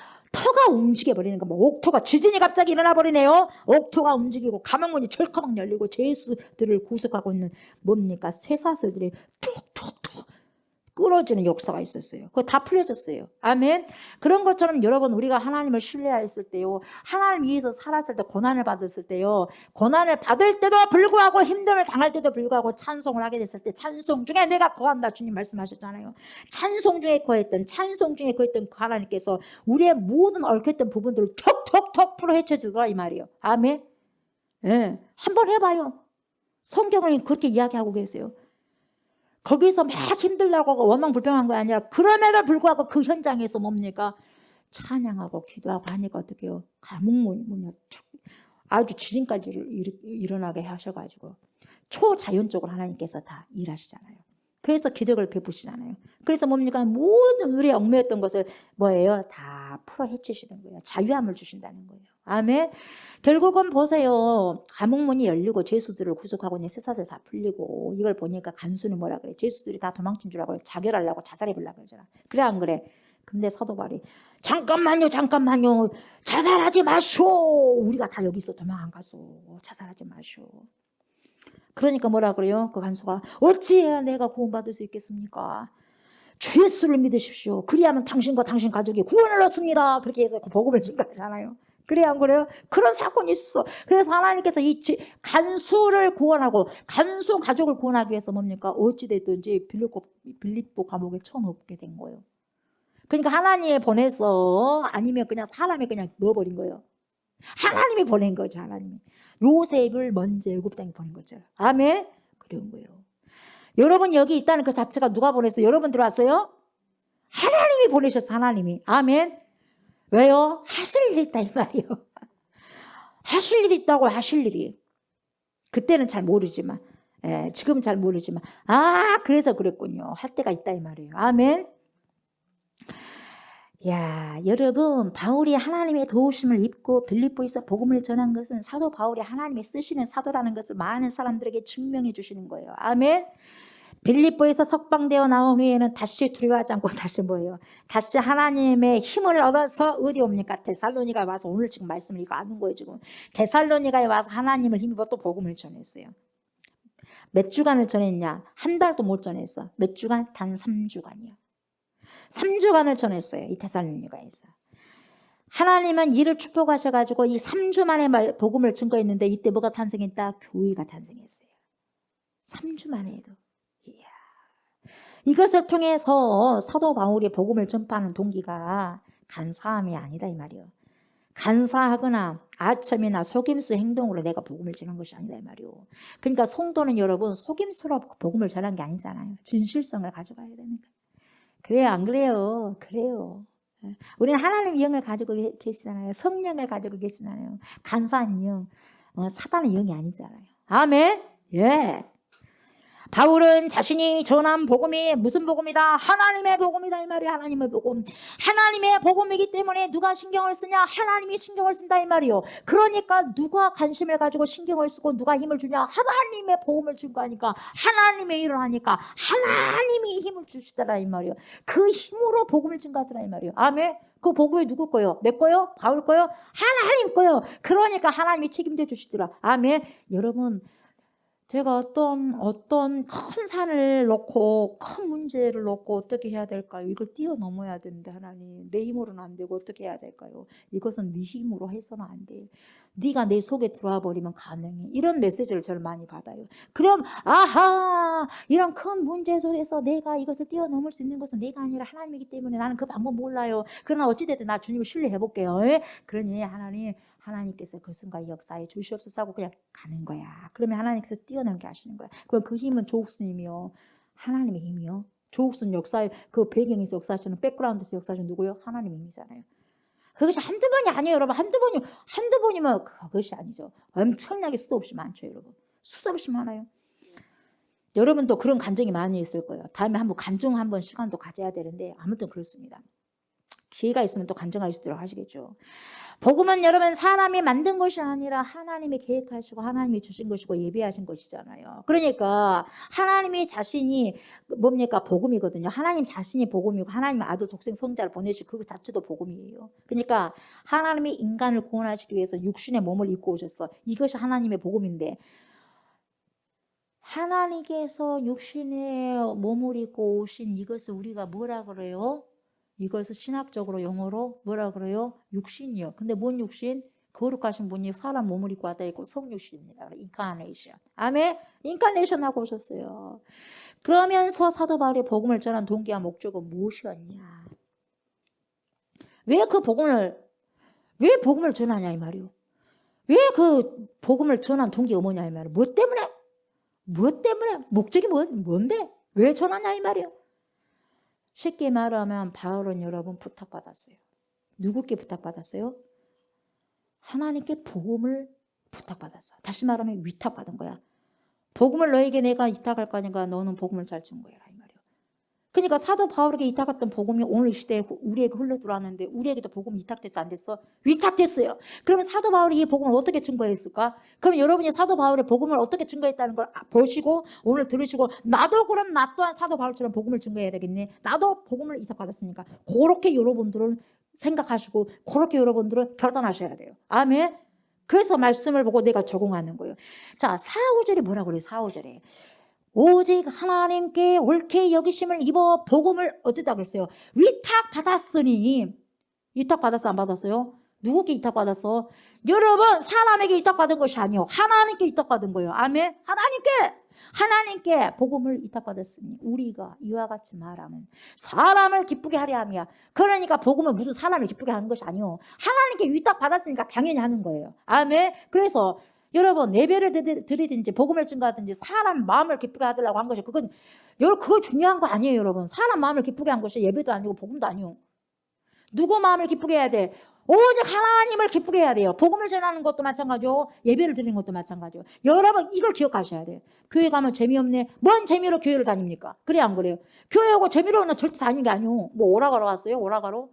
움직여 버리는 거예요. 옥토가 지진이 갑자기 일어나 버리네요. 옥토가 움직이고 감옥문이 철커덕 열리고 죄수들을 구속하고 있는 뭡니까? 쇠사슬들이 툭툭툭 끌어지는 역사가 있었어요. 그거 다 풀려졌어요. 아멘. 그런 것처럼 여러분 우리가 하나님을 신뢰했을 때요, 하나님 위해서 살았을 때, 고난을 받았을 때요, 고난을 받을 때도 불구하고 힘듦을 당할 때도 불구하고 찬송을 하게 됐을 때 찬송 중에 내가 거한다 주님 말씀하셨잖아요. 찬송 중에 거했던 그 하나님께서 우리의 모든 얽혔던 부분들을 톡톡톡 풀어 헤쳐주더라 이 말이에요. 아멘. 예, 한번 해봐요. 성경은 그렇게 이야기하고 계세요. 거기서 막 힘들다고 원망불평한 거 아니라 그럼에도 불구하고 그 현장에서 뭡니까? 찬양하고 기도하고 하니까 어떻게 해요? 감옥문이 아주 지진까지 일어나게 하셔가지고 초자연적으로 하나님께서 다 일하시잖아요. 그래서 기적을 베푸시잖아요. 그래서 뭡니까? 모든 의뢰에 얽매였던 것을 뭐예요? 다 풀어 헤치시는 거예요. 자유함을 주신다는 거예요. 아멘. 결국은 보세요. 감옥문이 열리고 죄수들을 구속하고 이제 쇠사슬 다 풀리고 이걸 보니까 간수는 뭐라 그래? 죄수들이 다 도망친 줄 알고 자결하려고 자살해보려고 그러잖아. 그래 안 그래? 근데 사도 바울이 잠깐만요 자살하지 마쇼. 우리가 다 여기서 도망 안 가소. 자살하지 마쇼. 그러니까 뭐라 그래요? 그 간수가 어찌해야 내가 구원받을 수 있겠습니까? 주 예수를 믿으십시오. 그리하면 당신과 당신 가족이 구원을 얻습니다. 그렇게 해서 그 복음을 증거하잖아요. 그래 안 그래요? 그런 사건이 있어. 그래서 하나님께서 이 간수를 구원하고 간수 가족을 구원하기 위해서 뭡니까? 어찌됐든지 빌립보 감옥에 쳐넣게 된 거예요. 그러니까 하나님이 보내서 아니면 그냥 사람이 그냥 넣어버린 거예요. 하나님이 보낸 거죠. 하나님이. 요셉을 먼저 애굽 땅에 보낸 거죠. 아멘. 그런 거예요. 여러분 여기 있다는 그 자체가 누가 보냈어요? 여러분 들어왔어요? 하나님이 보내셨어. 하나님이. 아멘. 왜요? 하실 일이 있다 이 말이에요. 하실 일이 있다고. 하실 일이. 그때는 잘 모르지만 지금은 잘 모르지만 그래서 그랬군요. 할 때가 있다 이 말이에요. 아멘. 야, 여러분 바울이 하나님의 도우심을 입고 빌립보에서 복음을 전한 것은 사도 바울이 하나님의 쓰시는 사도라는 것을 많은 사람들에게 증명해 주시는 거예요. 아멘. 빌립보에서 석방되어 나온 후에는 다시 두려워하지 않고 다시 뭐예요? 다시 하나님의 힘을 얻어서 어디 옵니까? 데살로니가에 와서 오늘 지금 말씀을 이거 아는 거예요. 지금 데살로니가에 와서 하나님을 힘입어 또 복음을 전했어요. 몇 주간을 전했냐? 한 달도 못 전했어. 몇 주간? 단 3주간이요. 3주간을 전했어요. 이 데살로니가에서. 하나님은 이를 축복하셔가지고 이 3주 만에 복음을 증거했는데 이때 뭐가 탄생했다? 교회가 탄생했어요. 3주 만에 해도. 이야. 이것을 통해서 사도 바울이 복음을 전파하는 동기가 간사함이 아니다 이 말이에요. 간사하거나 아첨이나 속임수 행동으로 내가 복음을 전한 것이 아니다 이 말이에요. 그러니까 성도는 여러분 속임수로 복음을 전한 게 아니잖아요. 진실성을 가져가야 되니까. 그래요 안 그래요? 그래요. 우리는 하나님의 영을 가지고 계시잖아요. 성령을 가지고 계시잖아요. 간사한 영. 사단의 영이 아니잖아요. 아멘. 예. 바울은 자신이 전한 복음이 무슨 복음이다? 하나님의 복음이다 이 말이야. 하나님의 복음. 하나님의 복음이기 때문에 누가 신경을 쓰냐? 하나님이 신경을 쓴다 이 말이요. 그러니까 누가 관심을 가지고 신경을 쓰고 누가 힘을 주냐? 하나님의 복음을 준 거니까 하나님의 일을 하니까 하나님이 힘을 주시더라 이 말이요. 그 힘으로 복음을 증가하더라 이 말이요. 아멘. 그 복음이 누구 거요? 내 거요? 바울 거요? 하나님 거요. 그러니까 하나님이 책임져 주시더라. 아멘. 여러분, 제가 어떤 큰 산을 놓고 큰 문제를 놓고 어떻게 해야 될까요? 이걸 뛰어넘어야 되는데 하나님 내 힘으로는 안 되고 어떻게 해야 될까요? 이것은 네 힘으로 해서는 안 돼요. 네가 내 속에 들어와 버리면 가능해. 이런 메시지를 저는 많이 받아요. 그럼 아하 이런 큰 문제 속에서 내가 이것을 뛰어넘을 수 있는 것은 내가 아니라 하나님이기 때문에 나는 그 방법 몰라요. 그러나 어찌됐든 나 주님을 신뢰해 볼게요. 그러니 하나님께서 그 순간 역사에 주시옵소서 하고 그냥 가는 거야. 그러면 하나님께서 뛰어넘게 하시는 거야. 그럼 그 힘은 조국수님이요. 하나님의 힘이요. 조국수는 역사의 그 배경에서 역사하시는 백그라운드에서 역사하시는 누구요? 하나님의 힘이잖아요. 그것이 한두 번이 아니에요, 여러분. 한두 번이면 그것이 아니죠. 엄청나게 수도 없이 많죠, 여러분. 수도 없이 많아요. 여러분도 그런 감정이 많이 있을 거예요. 다음에 한번 간증 한번 시간도 가져야 되는데 아무튼 그렇습니다. 기회가 있으면 또 간증할 수 있도록 하시겠죠. 복음은 여러분 사람이 만든 것이 아니라 하나님이 계획하시고 하나님이 주신 것이고 예비하신 것이잖아요. 그러니까 하나님이 자신이 뭡니까? 복음이거든요. 하나님 자신이 복음이고 하나님 아들 독생 성자를 보내시고 그 자체도 복음이에요. 그러니까 하나님이 인간을 구원하시기 위해서 육신의 몸을 입고 오셨어. 이것이 하나님의 복음인데 하나님께서 육신의 몸을 입고 오신 이것을 우리가 뭐라 그래요? 이것을 신학적으로 영어로 뭐라 그래요? 육신이요. 근데 뭔 육신? 거룩하신 분이 사람 몸을 입고 왔다 했고 성육신입니다. 인카네이션. 아멘? 인카네이션 하고 오셨어요. 그러면서 사도 바울이 복음을 전한 동기와 목적은 무엇이었냐? 왜 복음을 전하냐 이 말이요. 왜 그 복음을 전한 동기가 뭐냐 이 말이요. 뭐 때문에? 목적이 뭔데? 왜 전하냐 이 말이요. 쉽게 말하면 바울은 여러분 부탁받았어요. 누구께 부탁받았어요? 하나님께 복음을 부탁받았어. 다시 말하면 위탁받은 거야. 복음을 너에게 내가 위탁할 거니까 너는 복음을 잘 준 거야 이 말이야. 그러니까 사도 바울에게 위탁했던 복음이 오늘 시대에 우리에게 흘러들어왔는데 우리에게도 복음이 위탁됐어 안 됐어? 위탁됐어요. 그러면 사도 바울이 이 복음을 어떻게 증거했을까? 그럼 여러분이 사도 바울의 복음을 어떻게 증거했다는 걸 보시고 오늘 들으시고 나도 그럼 나 또한 사도 바울처럼 복음을 증거해야 되겠네. 나도 복음을 위탁받았으니까 그렇게 여러분들은 생각하시고 그렇게 여러분들은 결단하셔야 돼요. 아멘. 그래서 말씀을 보고 내가 적응하는 거예요. 자, 4, 5절에 뭐라고 그래요? 4, 5절에 오직 하나님께 옳게 여기심을 입어 복음을 얻었다 그랬어요. 위탁받았으니 위탁받았어 안 받았어요? 누구께 위탁받았어? 여러분 사람에게 위탁받은 것이 아니요 하나님께 위탁받은 거예요. 아멘. 하나님께 복음을 위탁받았으니 우리가 이와 같이 말하면 사람을 기쁘게 하려 함이야. 그러니까 복음은 무슨 사람을 기쁘게 하는 것이 아니요 하나님께 위탁받았으니까 당연히 하는 거예요. 아멘. 그래서 여러분 예배를 드리든지 복음을 증거하든지 사람 마음을 기쁘게 하려고 한 것이 그건 중요한 거 아니에요. 여러분 사람 마음을 기쁘게 한 것이 예배도 아니고 복음도 아니요. 누구 마음을 기쁘게 해야 돼? 오직 하나님을 기쁘게 해야 돼요. 복음을 전하는 것도 마찬가지고 예배를 드리는 것도 마찬가지고 여러분 이걸 기억하셔야 돼요. 교회 가면 재미없네. 뭔 재미로 교회를 다닙니까? 그래 안 그래요? 교회 오고 재미로 오나 절대 다니는 게 아니오. 뭐 오라가러 왔어요? 오라가러?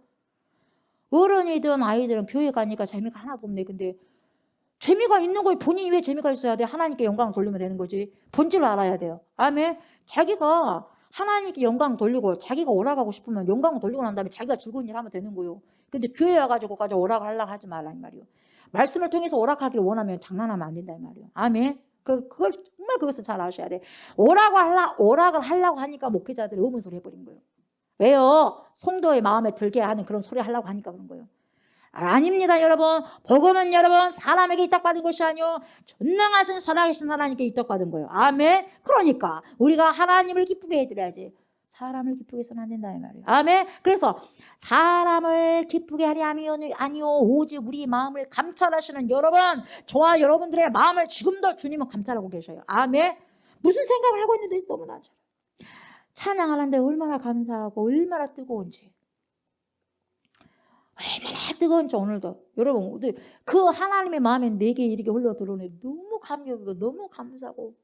어른이든 아이들은 교회 가니까 재미가 하나도 없네. 근데 재미가 있는 거에 본인이 왜 재미가 있어야 돼? 하나님께 영광을 돌리면 되는 거지. 본질을 알아야 돼요. 아멘. 자기가 하나님께 영광 돌리고 자기가 오락하고 싶으면 영광을 돌리고 난 다음에 자기가 즐거운 일 하면 되는 거예요. 근데 교회 와가지고까지 오락을 하려고 하지 말라 이 말이요. 말씀을 통해서 오락하기를 원하면 장난하면 안 된다 이 말이요. 아멘. 그걸 정말 그것을 잘 아셔야 돼. 오락을 하려고 하니까 목회자들이 의문소리 해버린 거예요. 왜요? 성도의 마음에 들게 하는 그런 소리 하려고 하니까 그런 거예요. 아닙니다 여러분. 복음은 여러분 사람에게 위탁받은 것이 아니요 전능하신 살아계신 하나님께 위탁받은 거예요. 아멘. 그러니까 우리가 하나님을 기쁘게 해드려야지 사람을 기쁘게 해서는 안 된다 이 말이에요. 아멘. 그래서 사람을 기쁘게 하려 함이 아니요 오직 우리 마음을 감찰하시는 여러분, 저와 여러분들의 마음을 지금도 주님은 감찰하고 계셔요. 아멘. 무슨 생각을 하고 있는지 너무나 잘 찬양하는데 얼마나 감사하고 얼마나 뜨거운지, 얼마나 뜨거운지 오늘도 여러분 그 하나님의 마음에 내게 이렇게 흘러 들어오네. 너무 감격이고 너무 감사하고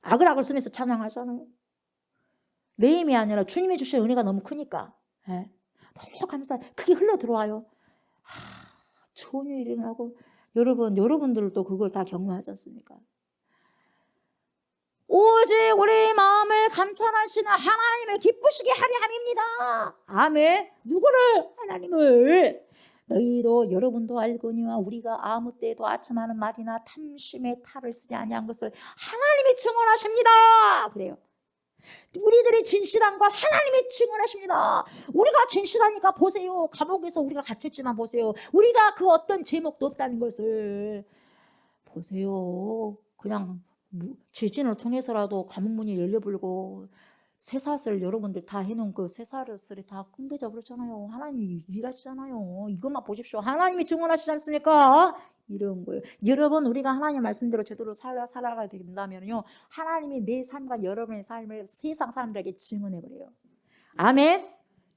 아글아글 쓰면서 찬양하잖아요. 내 힘이 아니라 주님이 주신 은혜가 너무 크니까. 예. 너무 감사해요. 그게 흘러 들어와요. 좋은 일이 일어나고 여러분들도 그걸 다 경험하지 않습니까? 오직 우리 마음을 감찰하시는 하나님을 기쁘시게 하려 함입니다. 아멘. 누구를? 하나님을. 너희도 여러분도 알거니와 우리가 아무 때에도 아첨하는 말이나 탐심의 탈을 쓰지 아니한 것을 하나님이 증언하십니다. 그래요. 우리들의 진실한 것 하나님이 증언하십니다. 우리가 진실하니까 보세요. 감옥에서 우리가 갇혔지만 보세요. 우리가 그 어떤 제목도 없다는 것을 보세요. 그냥 지진을 통해서라도 감옥문이 열려불고 쇠사슬 여러분들 다 해놓은 그 쇠사슬이 다 끊겨져 버렸잖아요. 하나님이 일하시잖아요. 이것만 보십시오. 하나님이 증언하시지 않습니까? 이런 거예요. 여러분 우리가 하나님 말씀대로 제대로 살아가야 된다면요, 하나님이 내 삶과 여러분의 삶을 세상 사람들에게 증언해버려요. 아멘.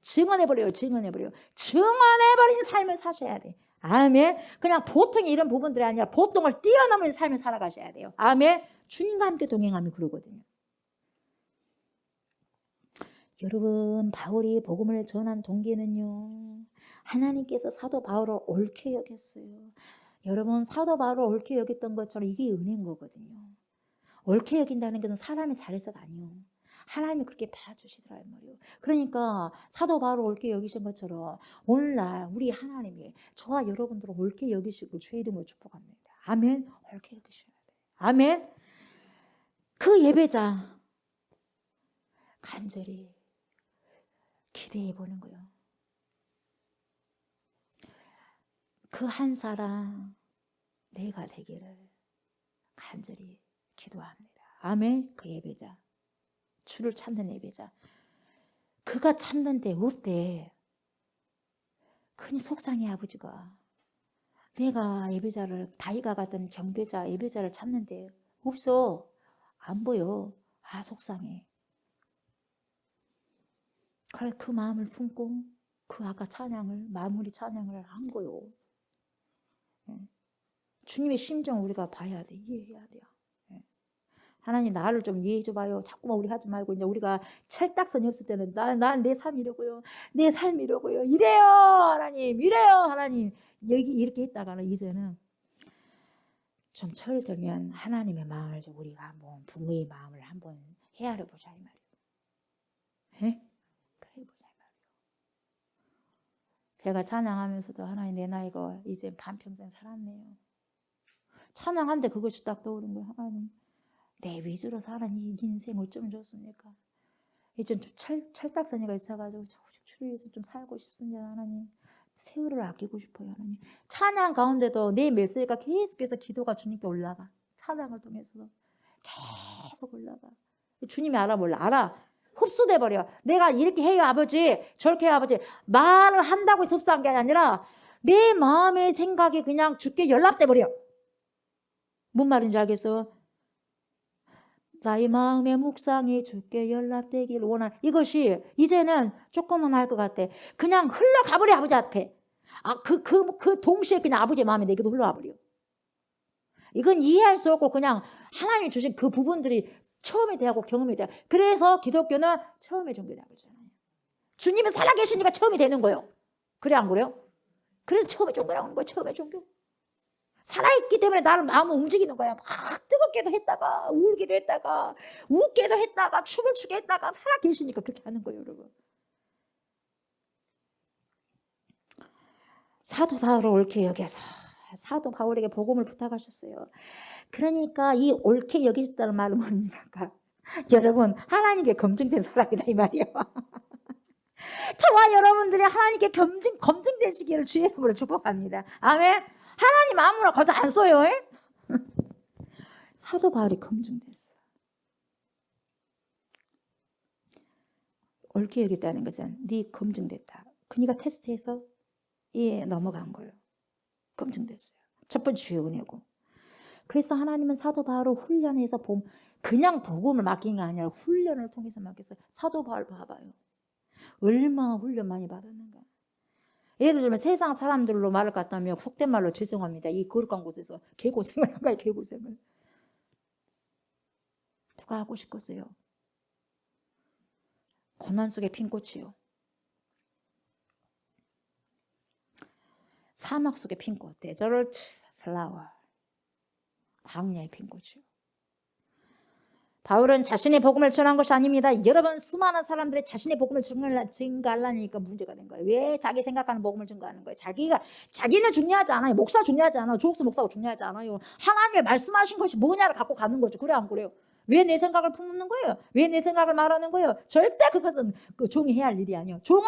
증언해버려요. 증언해버려요. 증언해버린 삶을 사셔야 돼. 아멘. 그냥 보통의 이런 부분들이 아니라 보통을 뛰어넘는 삶을 살아가셔야 돼요. 아멘. 주님과 함께 동행하면 그러거든요. 여러분, 바울이 복음을 전한 동기는요, 하나님께서 사도 바울을 옳게 여겼어요. 여러분, 사도 바울을 옳게 여겼던 것처럼 이게 은혜인 거거든요. 옳게 여긴다는 것은 사람이 잘해서가 아니에요. 하나님이 그렇게 봐주시더라 이 말이에요. 그러니까 사도 바울을 옳게 여기신 것처럼 오늘날 우리 하나님이 저와 여러분들을 옳게 여기시고 주의 이름으로 축복합니다. 아멘. 옳게 여기셔야 돼. 아멘. 그 예배자 간절히 기대해 보는 거예요. 그 한 사람 내가 되기를 간절히 기도합니다. 아멘. 그 예배자, 주를 찾는 예배자, 그가 찾는데 없대. 그니 속상해. 아버지가 내가 예배자를, 다윗과 같은 경배자 예배자를 찾는데 없어. 안 보여. 아, 속상해. 그래, 그 마음을 품고 그 아까 찬양을, 마무리 찬양을 한 거요. 주님의 심정 우리가 봐야 돼. 이해해야 돼요. 하나님 나를 좀 이해해 줘봐요. 자꾸만 우리 하지 말고 이제 우리가 철딱선이 없을 때는 난 내 삶 이러고요. 내 삶 이러고요. 이래요 하나님. 이래요 하나님. 여기 이렇게 했다가는 이제는 좀 철 들면 하나님의 마음을 좀 우리가 한번, 부모의 마음을 한번 헤아려 보자 이 말이에요. 에? 그래 보자 이 말이에요. 제가 찬양하면서도 하나님 내 나이가 이제 반평생 살았네요. 찬양한데 그것이 딱 떠오른 거예요. 하나님 내 위주로 사는 이 인생 어쩌면 좋습니까? 이제 좀 철딱서니가 있어가지고 주위에서 좀 살고 싶습니다. 하나님 세월을 아끼고 싶어요. 하나님 찬양 가운데도 내 메시지가 계속해서 기도가 주님께 올라가. 찬양을 통해서도 계속 올라가. 주님이 알아 몰라? 알아. 흡수돼 버려. 내가 이렇게 해요 아버지, 저렇게 해요 아버지, 말을 한다고 해서 흡수한 게 아니라 내 마음의 생각이 그냥 주께 연락돼 버려. 뭔 말인지 알겠어? 나의 마음의 묵상이 주께 연락되길 원하는, 이것이 이제는 조금은 할 것 같아. 그냥 흘러가버려 아버지 앞에. 그 동시에 그냥 아버지의 마음이 내게도 흘러가버려. 이건 이해할 수 없고 그냥 하나님이 주신 그 부분들이 처음에 대하고 경험이 돼. 그래서 기독교는 처음에 종교되는 거잖아요. 주님은 살아계시니까 처음이 되는 거예요. 그래 안 그래요? 그래서 처음에 종교라고 하는 거예요. 처음에 종교. 살아있기 때문에 나를 마음을 움직이는 거야. 막 뜨겁게도 했다가 울기도 했다가 웃게도 했다가 춤을 추게 했다가 살아계시니까 그렇게 하는 거예요. 여러분. 사도 바울을 옳게 여겨서 사도 바울에게 복음을 부탁하셨어요. 그러니까 이 옳게 여기셨다는 말은 뭡니까? 여러분 하나님께 검증된 사람이다 이 말이에요. 저와 여러분들이 하나님께 검증되시기를 주의 이름으로 축복합니다. 아멘. 하나님 아무나 거저 안 써요. 사도 바울이 검증됐어. 옳게 여겼다는 것은 네 검증됐다. 그니까 테스트해서 넘어간 거예요. 검증됐어요. 첫 번째 주의 은혜고. 그래서 하나님은 사도 바울을 훈련해서 그냥 복음을 맡긴 게 아니라 훈련을 통해서 맡겼어요. 사도 바울 봐봐요. 얼마나 훈련 많이 받았는가. 예를 들면 세상 사람들로 말을 갖다면 속된 말로 죄송합니다. 이 거룩한 곳에서 개고생을 한 거예요. 개고생을. 누가 하고 싶겠어요? 고난 속의 핀꽃이요. 사막 속의 핀꽃, 데저트 플라워, 광야의 핀꽃이요. 바울은 자신의 복음을 전한 것이 아닙니다. 여러분, 수많은 사람들이 자신의 복음을 증거하려니까 문제가 된 거예요. 왜 자기 생각하는 복음을 증거하는 거예요? 자기는 중요하지 않아요. 목사 중요하지 않아요. 조옥수 목사가 중요하지 않아요. 하나님의 말씀하신 것이 뭐냐를 갖고 가는 거죠. 그래 안 그래요? 왜 내 생각을 품는 거예요? 왜 내 생각을 말하는 거예요? 절대 그것은 그 종이 해야 할 일이 아니에요. 종은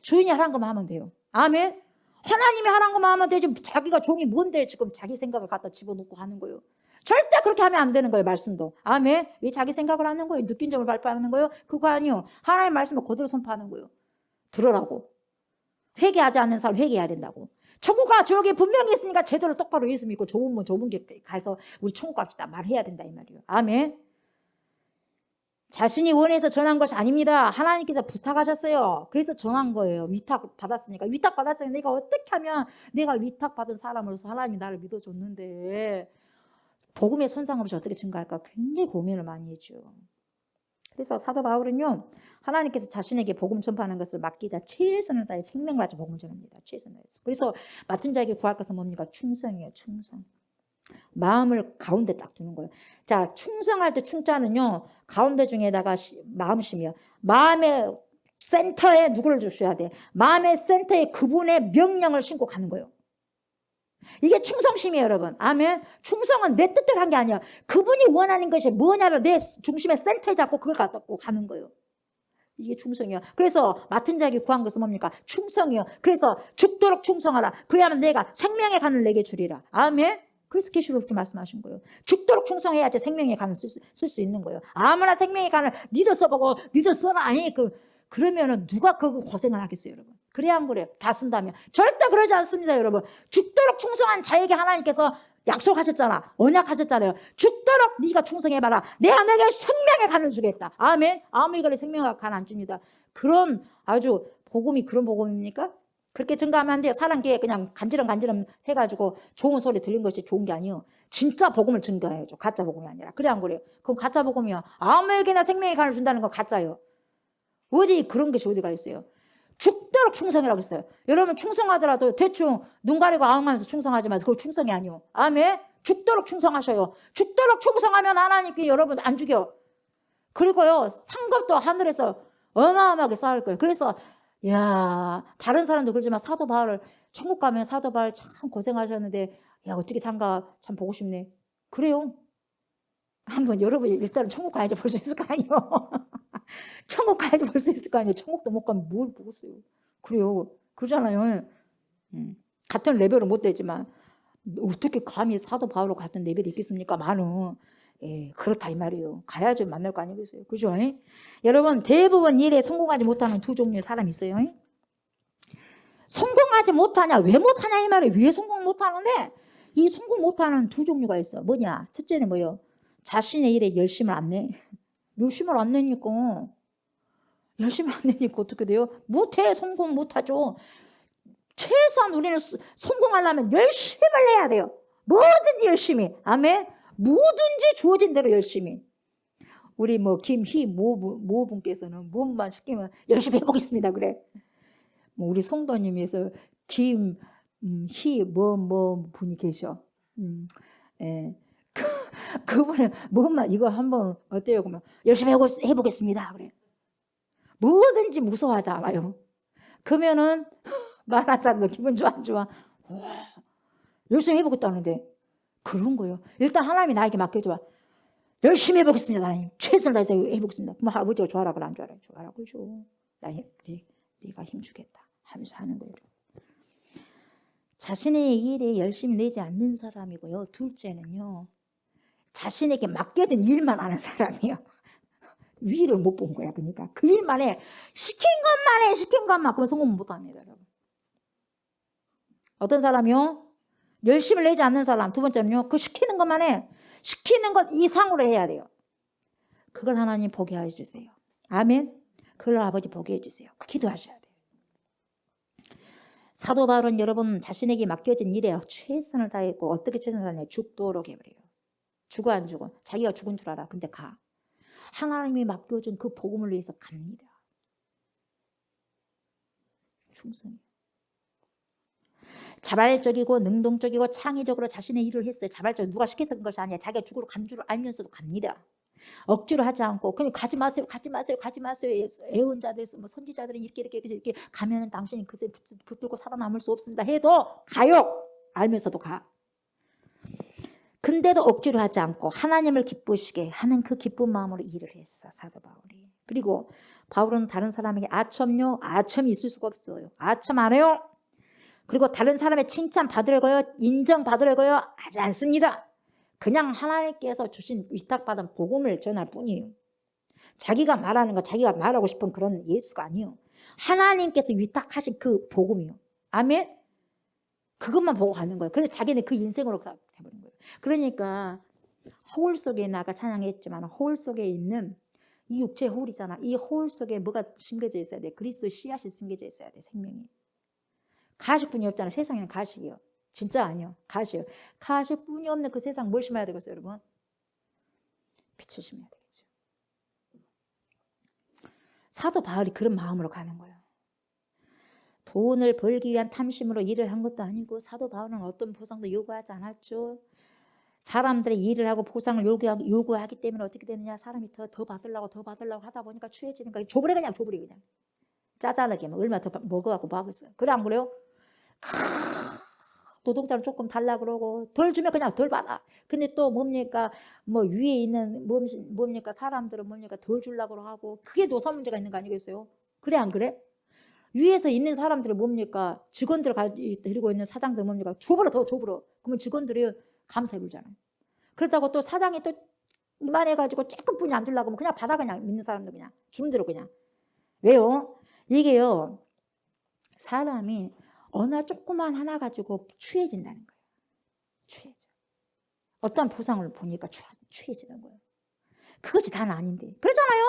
주인이 하라는 것만 하면 돼요. 아멘. 하나님이 하라는 것만 하면 되지. 자기가 종이 뭔데 지금 자기 생각을 갖다 집어넣고 하는 거예요. 절대 그렇게 하면 안 되는 거예요. 말씀도. 아멘. 왜 자기 생각을 하는 거예요? 느낀 점을 발표하는 거예요? 그거 아니요. 하나님의 말씀을 그대로 선포하는 거예요. 들으라고. 회개하지 않는 사람 회개해야 된다고. 천국과 지옥이 분명히 있으니까 제대로 똑바로 예수 믿고 좁은 길 가서 우리 천국 갑시다 말해야 된다 이 말이에요. 아멘. 자신이 원해서 전한 것이 아닙니다. 하나님께서 부탁하셨어요. 그래서 전한 거예요. 위탁 받았으니까. 위탁 받았으니까 내가 어떻게 하면 내가 위탁 받은 사람으로서 하나님이 나를 믿어줬는데 복음의 손상 없이 어떻게 증거할까 굉장히 고민을 많이 했죠. 그래서 사도 바울은요, 하나님께서 자신에게 복음 전파하는 것을 맡기자 최선을 다해 생명을 가지고 복음을 전합니다. 최선을 다해서. 그래서 맡은 자에게 구할 것은 뭡니까? 충성이에요. 충성. 마음을 가운데 딱 두는 거예요. 자, 충성할 때 충자는요, 가운데 중에다가 마음심이요. 마음의 센터에 누구를 주셔야 돼? 마음의 센터에 그분의 명령을 신고 가는 거예요. 이게 충성심이에요, 여러분. 아멘. 충성은 내 뜻대로 한 게 아니야. 그분이 원하는 것이 뭐냐를 내 중심의 센터에 잡고 그걸 갖고 가는 거예요. 이게 충성이에요. 그래서 맡은 자에게 구한 것은 뭡니까? 충성이요. 그래서 죽도록 충성하라. 그래야만 내가 생명의 간을 내게 주리라. 아멘. 그래서 계시록 그렇게 말씀하신 거예요. 죽도록 충성해야지 생명의 간을 쓸 수 있는 거예요. 아무나 생명의 간을 니도 써보고 니도 써라. 아니 그러면은 누가 그 고생을 하겠어요, 여러분? 그래야 안 그래요? 다 쓴다면. 절대 그러지 않습니다, 여러분. 죽도록 충성한 자에게 하나님께서 약속하셨잖아. 언약하셨잖아요. 죽도록 네가 충성해봐라. 내가 내게 생명의 간을 주겠다. 아멘. 아무리 그래 생명의 간 안 줍니다. 그런 아주 복음이 그런 복음입니까? 그렇게 증가하면 안 돼요. 사람께 그냥 간지럼 해가지고 좋은 소리 들린 것이 좋은 게 아니에요. 진짜 복음을 증가해야죠. 가짜 복음이 아니라. 그래 안 그래요? 그건 가짜 복음이야. 아무에게나 생명의 간을 준다는 건 가짜예요. 어디 그런 것이 어디가 있어요? 죽도록 충성이라고 했어요. 여러분 충성하더라도 대충 눈 가리고 아웅하면서 충성하지 마세요. 그거 충성이 아니요. 아멘. 죽도록 충성하셔요. 죽도록 충성하면 하나님께 여러분 안 죽여. 그리고요 상급도 하늘에서 어마어마하게 쌓을 거예요. 그래서 야 다른 사람도 그러지만 사도 바울 천국 가면 사도 바울 참 고생하셨는데 야 어떻게 산가 참 보고 싶네. 그래요. 한번 여러분 일단은 천국 가야지 볼 수 있을 거 아니에요. 천국 가야지 볼 수 있을 거 아니에요. 천국도 못 가면 뭘 보겠어요. 그래요. 그러잖아요. 같은 레벨은 못 되지만 어떻게 감히 사도 바울로 같은 레벨이 있겠습니까? 많은. 예, 그렇다 이 말이에요. 가야지 만날 거 아니겠어요. 그죠? 여러분 대부분 일에 성공하지 못하는 두 종류의 사람이 있어요. 성공하지 못하냐? 왜 못하냐 이 말이에요. 왜 성공 못하는데 이 성공 못하는 두 종류가 있어. 뭐냐? 첫째는 뭐예요? 자신의 일에 열심을 안 내. 열심을 안 내니까 어떻게 돼요? 못해. 성공 못하죠. 최소한 우리는 성공하려면 열심을 해야 돼요. 뭐든지 열심히. 아멘. 뭐든지 주어진 대로 열심히. 우리 김희 모분께서는 무엇만 시키면 열심히 해보겠습니다. 그래. 우리 송도님에서 김희 분이 계셔. 예. 그분은 뭐만 이거 한번 어때요? 그러면 열심히 해보겠습니다. 그래. 뭐든지 무서워하지 않아요. 그러면은 말한 사람도 기분 좋아 안 좋아? 와, 열심히 해보겠다는데 그런 거예요. 일단 하나님이 나에게 맡겨줘. 열심히 해보겠습니다. 하나님 최선을 다해서 해보겠습니다. 그럼 아버지가 좋아라 그래 안 좋아라? 좋아라 그러죠. 네가 힘주겠다 하면서 하는 거예요. 자신의 일에 열심히 내지 않는 사람이고요. 둘째는요. 자신에게 맡겨진 일만 하는 사람이에요. 위를 못 본 거야. 그러니까 그 일만 해. 시킨 것만 그러면 성공 못 합니다. 여러분. 어떤 사람이요? 열심을 내지 않는 사람. 두 번째는요. 그 시키는 것만 해. 시키는 것 이상으로 해야 돼요. 그걸 하나님 보게 해주세요. 아멘. 그걸 아버지 보게 해주세요. 기도하셔야 돼요. 사도 바울은 여러분 자신에게 맡겨진 일에 최선을 다했고 어떻게 최선을 다했냐? 죽도록 해버려요. 죽어 안 죽어? 자기가 죽은 줄 알아. 근데 가. 하나님이 맡겨준 그 복음을 위해서 갑니다. 충성이요. 자발적이고 능동적이고 창의적으로 자신의 일을 했어요. 자발적으로 누가 시켜서 그런 것이 아니야. 자기가 죽으러 간 줄 알면서도 갑니다. 억지로 하지 않고 그냥 가지 마세요, 가지 마세요, 가지 마세요. 애원자들, 뭐 선지자들은 이렇게 가면은 당신이 그새 붙들고 살아남을 수 없습니다. 해도 가요. 알면서도 가. 근데도 억지로 하지 않고 하나님을 기쁘시게 하는 그 기쁜 마음으로 일을 했어, 사도 바울이. 그리고 바울은 다른 사람에게 아첨이 있을 수가 없어요. 아첨 안 해요. 그리고 다른 사람의 칭찬 받으려고요, 인정 받으려고요 하지 않습니다. 그냥 하나님께서 주신 위탁받은 복음을 전할 뿐이에요. 자기가 말하는 거, 자기가 말하고 싶은 그런 예수가 아니에요. 하나님께서 위탁하신 그 복음이요. 아멘. 그것만 보고 가는 거예요. 그래서 자기는 그 인생으로 돼버린 거예요. 그러니까 허울 속에 아까 찬양했지만 허울 속에 있는 이 육체의 허울이잖아. 이 허울 속에 뭐가 심겨져 있어야 돼? 그리스도의 씨앗이 심겨져 있어야 돼. 생명이. 가식뿐이 없잖아. 세상에는 가식이요. 진짜 아니요. 가식이요. 가식뿐이 없는 그 세상 뭘 심어야 되겠어요, 여러분? 빛을 심어야 되겠죠. 사도 바울이 그런 마음으로 가는 거예요. 돈을 벌기 위한 탐심으로 일을 한 것도 아니고 사도 바울은 어떤 보상도 요구하지 않았죠. 사람들의 일을 하고 보상을 요구하기 때문에 어떻게 되느냐. 사람이 더 받으려고 하다 보니까 추해지는 거예요. 줘버려 그냥. 짜잘하게 얼마 더 먹어갖고 뭐 하고 있어요. 그래 안 그래요? 노동자를 조금 달라 그러고 덜 주면 그냥 덜 받아. 근데 또 뭡니까? 뭐 위에 있는 뭡니까? 사람들은 뭡니까? 덜 주려고 하고 그게 노사 문제가 있는 거 아니겠어요? 그래 안 그래? 위에서 있는 사람들은 뭡니까? 직원들 데리고 있는 사장들 뭡니까? 줘버려 더 줘버려. 그러면 직원들이 감사해 보잖아요. 그렇다고 또 사장이 또 이만해가지고 조금뿐이 안 주려고 하면 그냥 받아. 그냥 믿는 사람들 그냥 주는 대로 그냥. 왜요? 이게요, 사람이 어느 조그만 하나 가지고 추해진다는 거예요. 추해져. 어떤 보상을 보니까 추해지는 거예요. 그것이 다는 아닌데. 그러잖아요.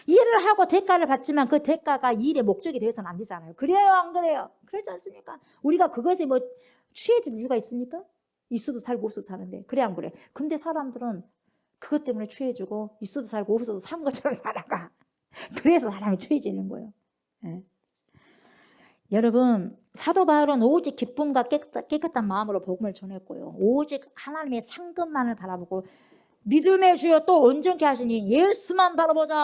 일을 하고 대가를 받지만 그 대가가 일의 목적이 되어서는 안 되잖아요. 그래요 안 그래요? 그러지 않습니까? 우리가 그것에 뭐 취해질 이유가 있습니까? 있어도 살고 없어도 사는데. 그래 안 그래? 근데 사람들은 그것 때문에 취해지고 있어도 살고 없어도 산 것처럼 살아가. 그래서 사람이 취해지는 거예요. 네. 여러분, 사도 바울은 오직 기쁨과 깨끗한 마음으로 복음을 전했고요. 오직 하나님의 상급만을 바라보고 믿음의 주여 또 온전케 하시니 예수만 바라보자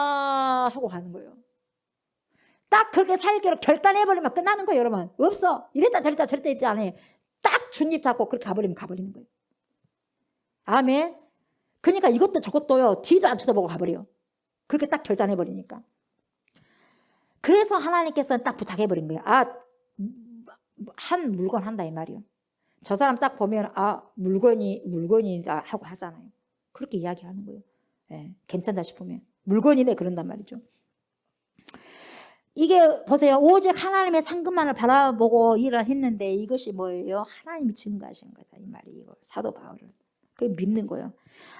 하고 가는 거예요. 딱 그렇게 살기로 결단해버리면 끝나는 거예요, 여러분. 없어. 이랬다 저랬다 안 해. 딱 주님 잡고 그렇게 가버리는 거예요. 아멘. 그러니까 이것도 저것도요, 뒤도 안 쳐다보고 가버려요. 그렇게 딱 결단해버리니까. 그래서 하나님께서는 딱 부탁해버린 거예요. 한 물건 한다 이 말이요. 저 사람 딱 보면 물건이다 하고 하잖아요. 그렇게 이야기하는 거예요. 예, 괜찮다 싶으면 물건이네 그런단 말이죠. 이게 보세요. 오직 하나님의 상급만을 바라보고 일을 했는데 이것이 뭐예요? 하나님이 증거하신 거다 이 말이 이거 사도 바울은. 그걸 믿는 거예요.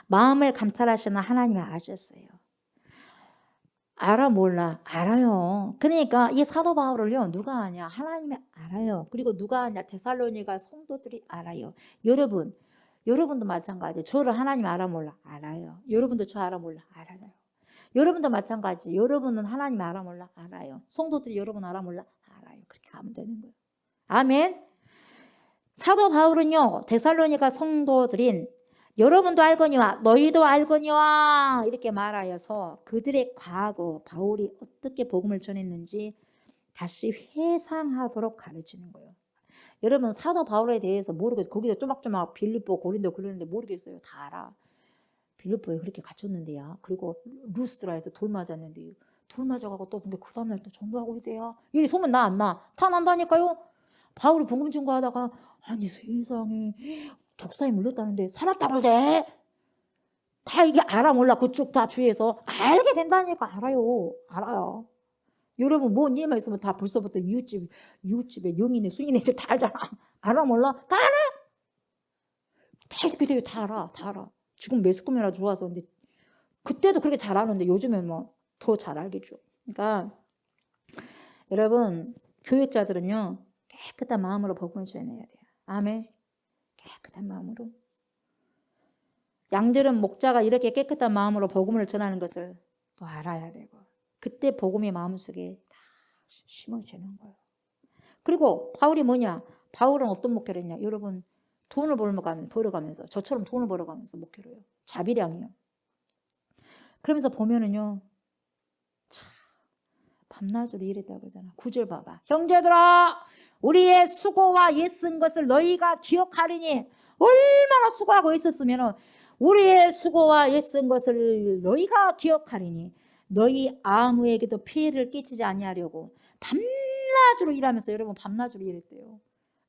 마음을 감찰하시는 하나님이 아셨어요. 알아 몰라? 알아요. 그러니까 이 사도 바울을요 누가 아냐? 하나님이 알아요. 그리고 누가 아냐? 데살로니가 성도들이 알아요. 여러분도 마찬가지. 저를 하나님 알아 몰라? 알아요. 여러분도 저 알아 몰라? 알아요. 여러분도 마찬가지. 여러분은 하나님 알아 몰라? 알아요. 성도들이 여러분 알아 몰라? 알아요. 그렇게 가면 되는 거예요. 아멘. 사도 바울은요 데살로니가 성도들인 여러분도 알거니와 너희도 알거니와 이렇게 말하여서 그들의 과거 바울이 어떻게 복음을 전했는지 다시 회상하도록 가르치는 거예요. 여러분 사도 바울에 대해서 모르겠어요. 거기서 쪼막쪼막 빌립보 고린도 그러는데 모르겠어요. 다 알아. 빌립보에 그렇게 갇혔는데요. 그리고 루스드라에서 돌 맞았는데요. 돌 맞아가고 또 근데 그 다음날 또 전도하고 있대요. 이 소문 나 안 나? 다 난다니까요. 바울이 복음 증거하다가 아니 세상에 독사에 물렸다는데 살았다고 그래. 다 이게 알아 몰라. 그쪽 다 주위에서 알게 된다니까. 알아요. 여러분 뭔 일만 있으면 다 벌써부터 이웃집에 영인의 수인의 집 다 알잖아. 알아 몰라? 다 알아. 다 이렇게 되게 다 알아. 지금 매스컴이라 좋아서 근데 그때도 그렇게 잘 아는데 요즘엔 뭐 더 잘 알겠죠. 그러니까 여러분 교육자들은요 깨끗한 마음으로 복음을 전해야 돼요. 아멘. 깨끗한 마음으로. 양들은 목자가 이렇게 깨끗한 마음으로 복음을 전하는 것을 또 알아야 되고 그때 복음이 마음속에 다 심어지는 거예요. 그리고 바울이 뭐냐? 바울은 어떤 목회를 했냐? 여러분 돈을 벌어가면서 저처럼 돈을 벌어가면서 목회를 해요. 자비량이요. 그러면서 보면은요. 참 밤낮으로 일했다고 그러잖아. 9절 봐봐. 형제들아 우리의 수고와 애쓴 것을 너희가 기억하리니 얼마나 수고하고 있었으면 우리의 수고와 애쓴 것을 너희가 기억하리니 너희 아무에게도 피해를 끼치지 아니하려고 밤낮으로 일하면서 여러분 밤낮으로 일했대요.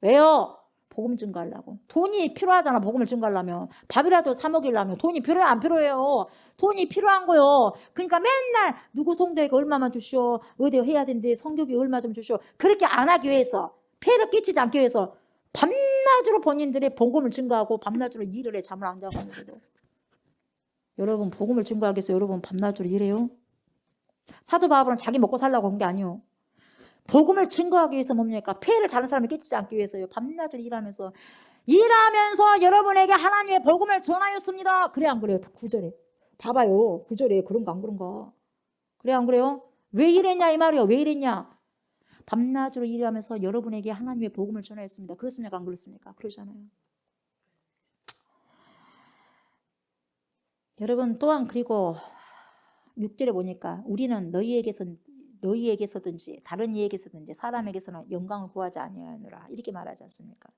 왜요? 복음 증거하려고. 돈이 필요하잖아. 복음을 증거하려면. 밥이라도 사 먹이려면 돈이 필요해 안 필요해요? 돈이 필요한 거요. 그러니까 맨날 누구 성도에게 얼마만 주시오. 어디 해야 되는데 성교비 얼마 좀 주시오. 그렇게 안 하기 위해서 폐를 끼치지 않기 위해서 밤낮으로 본인들의 복음을 증거하고 밤낮으로 일을 해. 잠을 안 자고 하는데도. 여러분 복음을 증거하기 위해서 여러분 밤낮으로 일해요? 사도 바울은 자기 먹고 살라고 한 게 아니에요. 복음을 증거하기 위해서 뭡니까? 폐해를 다른 사람에 끼치지 않기 위해서요. 밤낮으로 일하면서 여러분에게 하나님의 복음을 전하였습니다. 그래 안 그래요? 9절에 봐봐요. 9절에 그런가 안 그런가? 그래 안 그래요? 왜 이랬냐 이 말이에요. 왜 이랬냐? 밤낮으로 일하면서 여러분에게 하나님의 복음을 전하였습니다. 그렇습니까 안 그렇습니까? 그러잖아요. 여러분 또한 그리고 6절에 보니까 우리는 너희에게서든지 다른 이에게서든지 사람에게서는 영광을 구하지 아니하노라 이렇게 말하지 않습니까?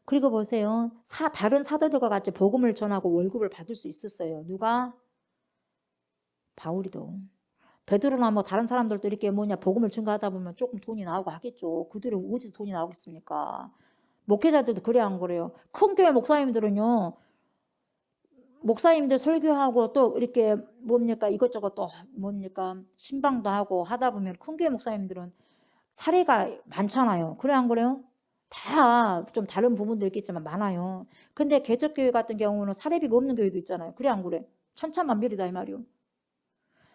그리고 보세요. 다른 사도들과 같이 복음을 전하고 월급을 받을 수 있었어요. 누가? 바울이도. 베드로나 뭐 다른 사람들도 이렇게 복음을 증거하다 보면 조금 돈이 나오고 하겠죠. 그들은 어디서 돈이 나오겠습니까? 목회자들도 그래 안 그래요? 큰 교회 목사님들은요. 목사님들 설교하고 또 이렇게 이것저것 또 신방도 하고 하다 보면 큰 교회 목사님들은 사례가 많잖아요. 그래 안 그래요? 다 좀 다른 부분도 있겠지만 많아요. 근데 개척교회 같은 경우는 사례비가 없는 교회도 있잖아요. 그래 안 그래? 천차만별이다 이 말이요.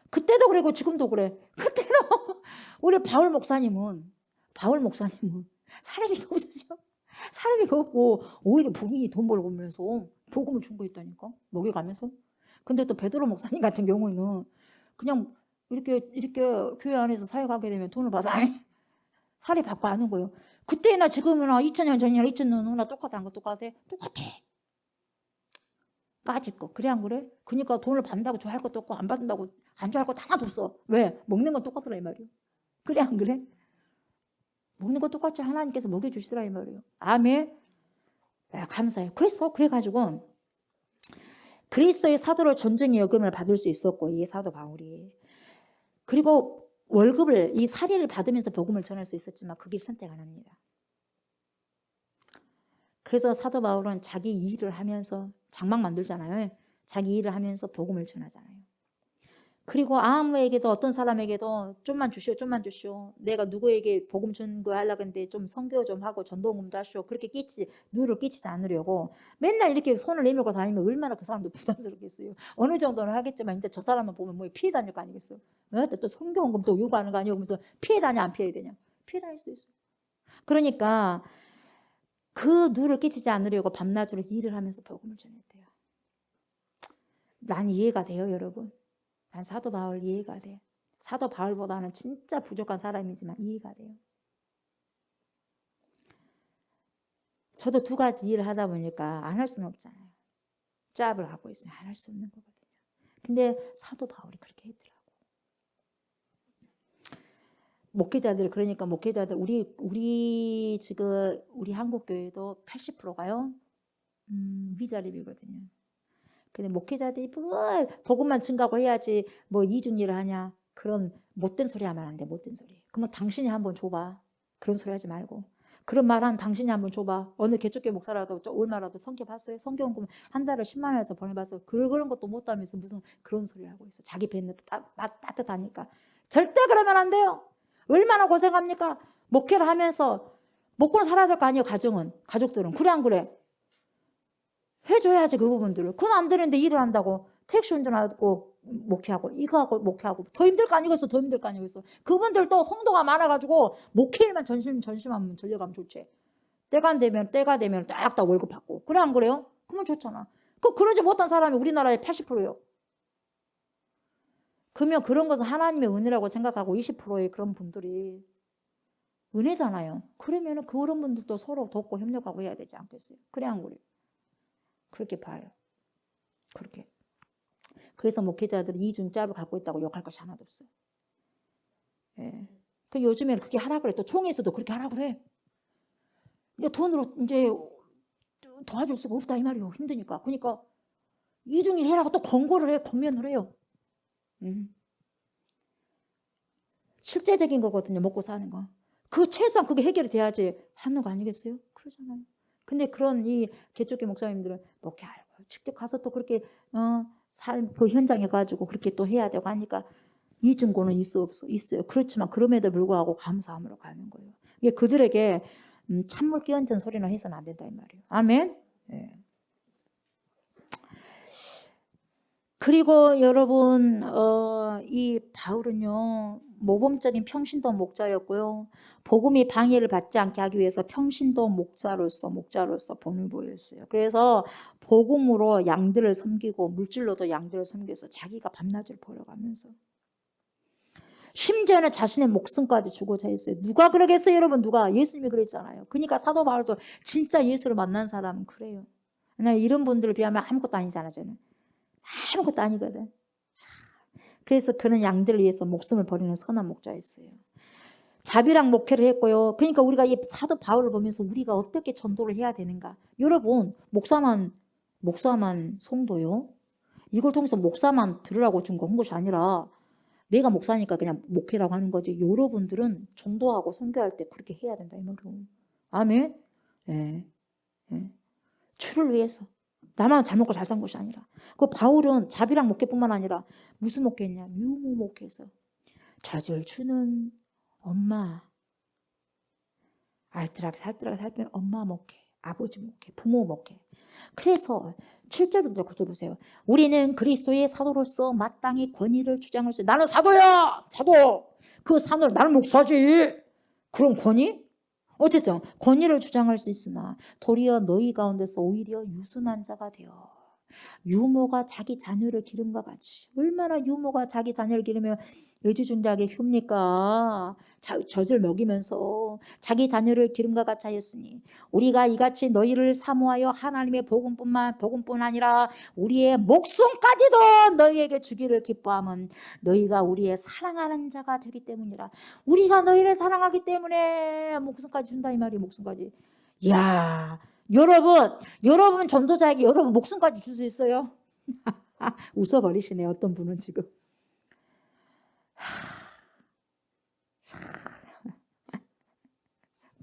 그때도 그래고 지금도 그래. 그때도 우리 바울 목사님은 사례비가 없었어요. 사례비가 없고 오히려 본인이 돈 벌고면서 복음을 증거했다니까. 먹여가면서. 근데 또 베드로 목사님 같은 경우는 그냥 이렇게 교회 안에서 사역하게 되면 돈을 받아 사례 받고 하는 거예요. 그때나 지금이나 2000년 전이나 2000년 후나 똑같아. 똑같아. 까짓 거. 그래 안 그래? 그러니까 돈을 받는다고 좋아할 것도 없고 안 받는다고 안 좋아할 것도 하나도 없어. 왜? 먹는 건 똑같더라 이 말이에요. 그래 안 그래? 먹는 거 똑같이 하나님께서 먹여주시더라 이 말이에요. 아멘. 감사해요. 그래가지고 그리스도의 사도로 전쟁의 여금을 받을 수 있었고 이 사도 바울이 그리고 월급을 이 사례를 받으면서 복음을 전할 수 있었지만 그 길 선택 안 합니다. 그래서 사도 바울은 자기 일을 하면서 장막 만들잖아요. 자기 일을 하면서 복음을 전하잖아요. 그리고 아무에게도 어떤 사람에게도 좀만 주시오. 내가 누구에게 복음 전거하려고 했는데 좀 선교 좀 하고 전도금도 하시오. 그렇게 누를 끼치지 않으려고 맨날 이렇게 손을 내밀고 다니면 얼마나 그 사람도 부담스럽겠어요. 어느 정도는 하겠지만 이제 저 사람만 보면 뭐 피해 다닐 거 아니겠어. 또 선교원금 또 요구하는 거 아니고 그러면서 피해 다냐 안 피해야 되냐. 피해 다닐 수도 있어요. 그러니까 그 누를 끼치지 않으려고 밤낮으로 일을 하면서 복음을 전했대요. 난 이해가 돼요 여러분. 난 사도 바울 이해가 돼. 사도 바울보다는 진짜 부족한 사람이지만 이해가 돼요. 저도 두 가지 일을 하다 보니까 안 할 수는 없잖아요. 잡을 하고 있으면 안 할 수 없는 거거든요. 근데 사도 바울이 그렇게 했더라고. 그러니까 목회자들 우리 지금 우리 한국 교회도 80%가요. 미자립이거든요. 근데 목회자들이 복음만 증가하고 해야지 뭐 이중일을 하냐 그런 못된 소리 하면 안 돼. 못된 소리. 그러면 당신이 한번 줘봐. 그런 소리 하지 말고 그런 말 한 당신이 한번 줘봐. 어느 개척교회 목사라도 얼마라도 성교 봤어요? 성교원금 한 달에 10만 원에서 보내봤어. 그런 것도 못하면서 무슨 그런 소리 하고 있어. 자기 배는 따뜻하니까. 절대 그러면 안 돼요. 얼마나 고생합니까? 목회를 하면서 먹고는 살아야 될 거 아니에요. 가족들은. 그래 안 그래? 해줘야지 그 부분들을. 그건 안 되는데 일을 한다고 택시 운전하고 목회하고 이거 하고 목회하고 더 힘들 거 아니겠어. 더 힘들 거 아니겠어. 그분들도 성도가 많아가지고 목회일만 전심하면 전려가면 좋지. 때가 되면 딱 월급 받고 그래 안 그래요? 그러면 좋잖아. 그러지 못한 사람이 우리나라의 80%예요. 그러면 그런 것은 하나님의 은혜라고 생각하고 20%의 그런 분들이 은혜잖아요. 그러면 그런 분들도 서로 돕고 협력하고 해야 되지 않겠어요? 그래 안 그래요? 그렇게 봐요. 그렇게. 그래서 목회자들은 이중짭을 갖고 있다고 욕할 것이 하나도 없어요. 예. 그 요즘에는 그렇게 하라 그래. 또 총회에서도 그렇게 하라 그래. 그러니까 돈으로 이제 도와줄 수가 없다 이 말이요. 힘드니까. 그러니까 이중일 해라고 또 권고를 해. 권면을 해요. 실제적인 거거든요. 먹고 사는 거. 그 최소한 그게 해결이 돼야지 하는 거 아니겠어요? 그러잖아요. 근데 그런 이 개척교 목사님들은 목회 알고 직접 가서 또 그렇게 그 현장에 가지고 그렇게 또 해야 되고 하니까 이중고는 있어요. 그렇지만 그럼에도 불구하고 감사함으로 가는 거예요. 이게 그들에게 찬물 끼얹은 소리나 해서는 안 된다 이 말이에요. 아멘. 네. 그리고 여러분 이 바울은요 모범적인 평신도 목자였고요. 복음이 방해를 받지 않게 하기 위해서 평신도 목자로서 본을 보였어요. 그래서 복음으로 양들을 섬기고 물질로도 양들을 섬겨서 자기가 밤낮을 벌어가면서 심지어는 자신의 목숨까지 주고자 했어요. 누가 그러겠어요 여러분? 누가? 예수님이 그랬잖아요. 그러니까 사도 바울도 진짜 예수를 만난 사람은 그래요. 이런 분들을 비하면 아무것도 아니잖아요. 저는 아무것도 아니거든. 그래서 그는 양들을 위해서 목숨을 버리는 선한 목자였어요. 자비랑 목회를 했고요. 그러니까 우리가 이 사도 바울을 보면서 우리가 어떻게 전도를 해야 되는가. 여러분 목사만 성도요. 이걸 통해서 목사만 들으라고 준 거 한 것이 아니라 내가 목사니까 그냥 목회라고 하는 거지. 여러분들은 전도하고 선교할 때 그렇게 해야 된다 이 말이에요. 아멘. 예. 주를 위해서. 나만 잘 먹고 잘 산 것이 아니라. 그 바울은 자비랑 목회뿐만 아니라 무슨 목회했냐? 유무 목회에서 젖을 주는 엄마, 알뜰하게 살뜰하게 살피는 엄마 목회, 아버지 목회, 부모 목회. 그래서 7절부터 9절 보세요. 우리는 그리스도의 사도로서 마땅히 권위를 주장할 수 있어요. 나는 사도야! 사도! 그 사도는 나는 목사지! 그런 권위? 어쨌든 권위를 주장할 수 있으나 도리어 너희 가운데서 오히려 유순한 자가 되어 유모가 자기 자녀를 기름과 같이. 얼마나 유모가 자기 자녀를 기르면 애지중지하게 키웁니까? 젖을 먹이면서 자기 자녀를 기름과 같이 하였으니 우리가 이같이 너희를 사모하여 하나님의 복음뿐 아니라 우리의 목숨까지도 너희에게 주기를 기뻐함은 너희가 우리의 사랑하는 자가 되기 때문이라. 우리가 너희를 사랑하기 때문에 목숨까지 준다 이 말이에요. 목숨까지. 이야, 여러분 전도자에게 여러분 목숨까지 줄 수 있어요? 웃어버리시네 어떤 분은 지금.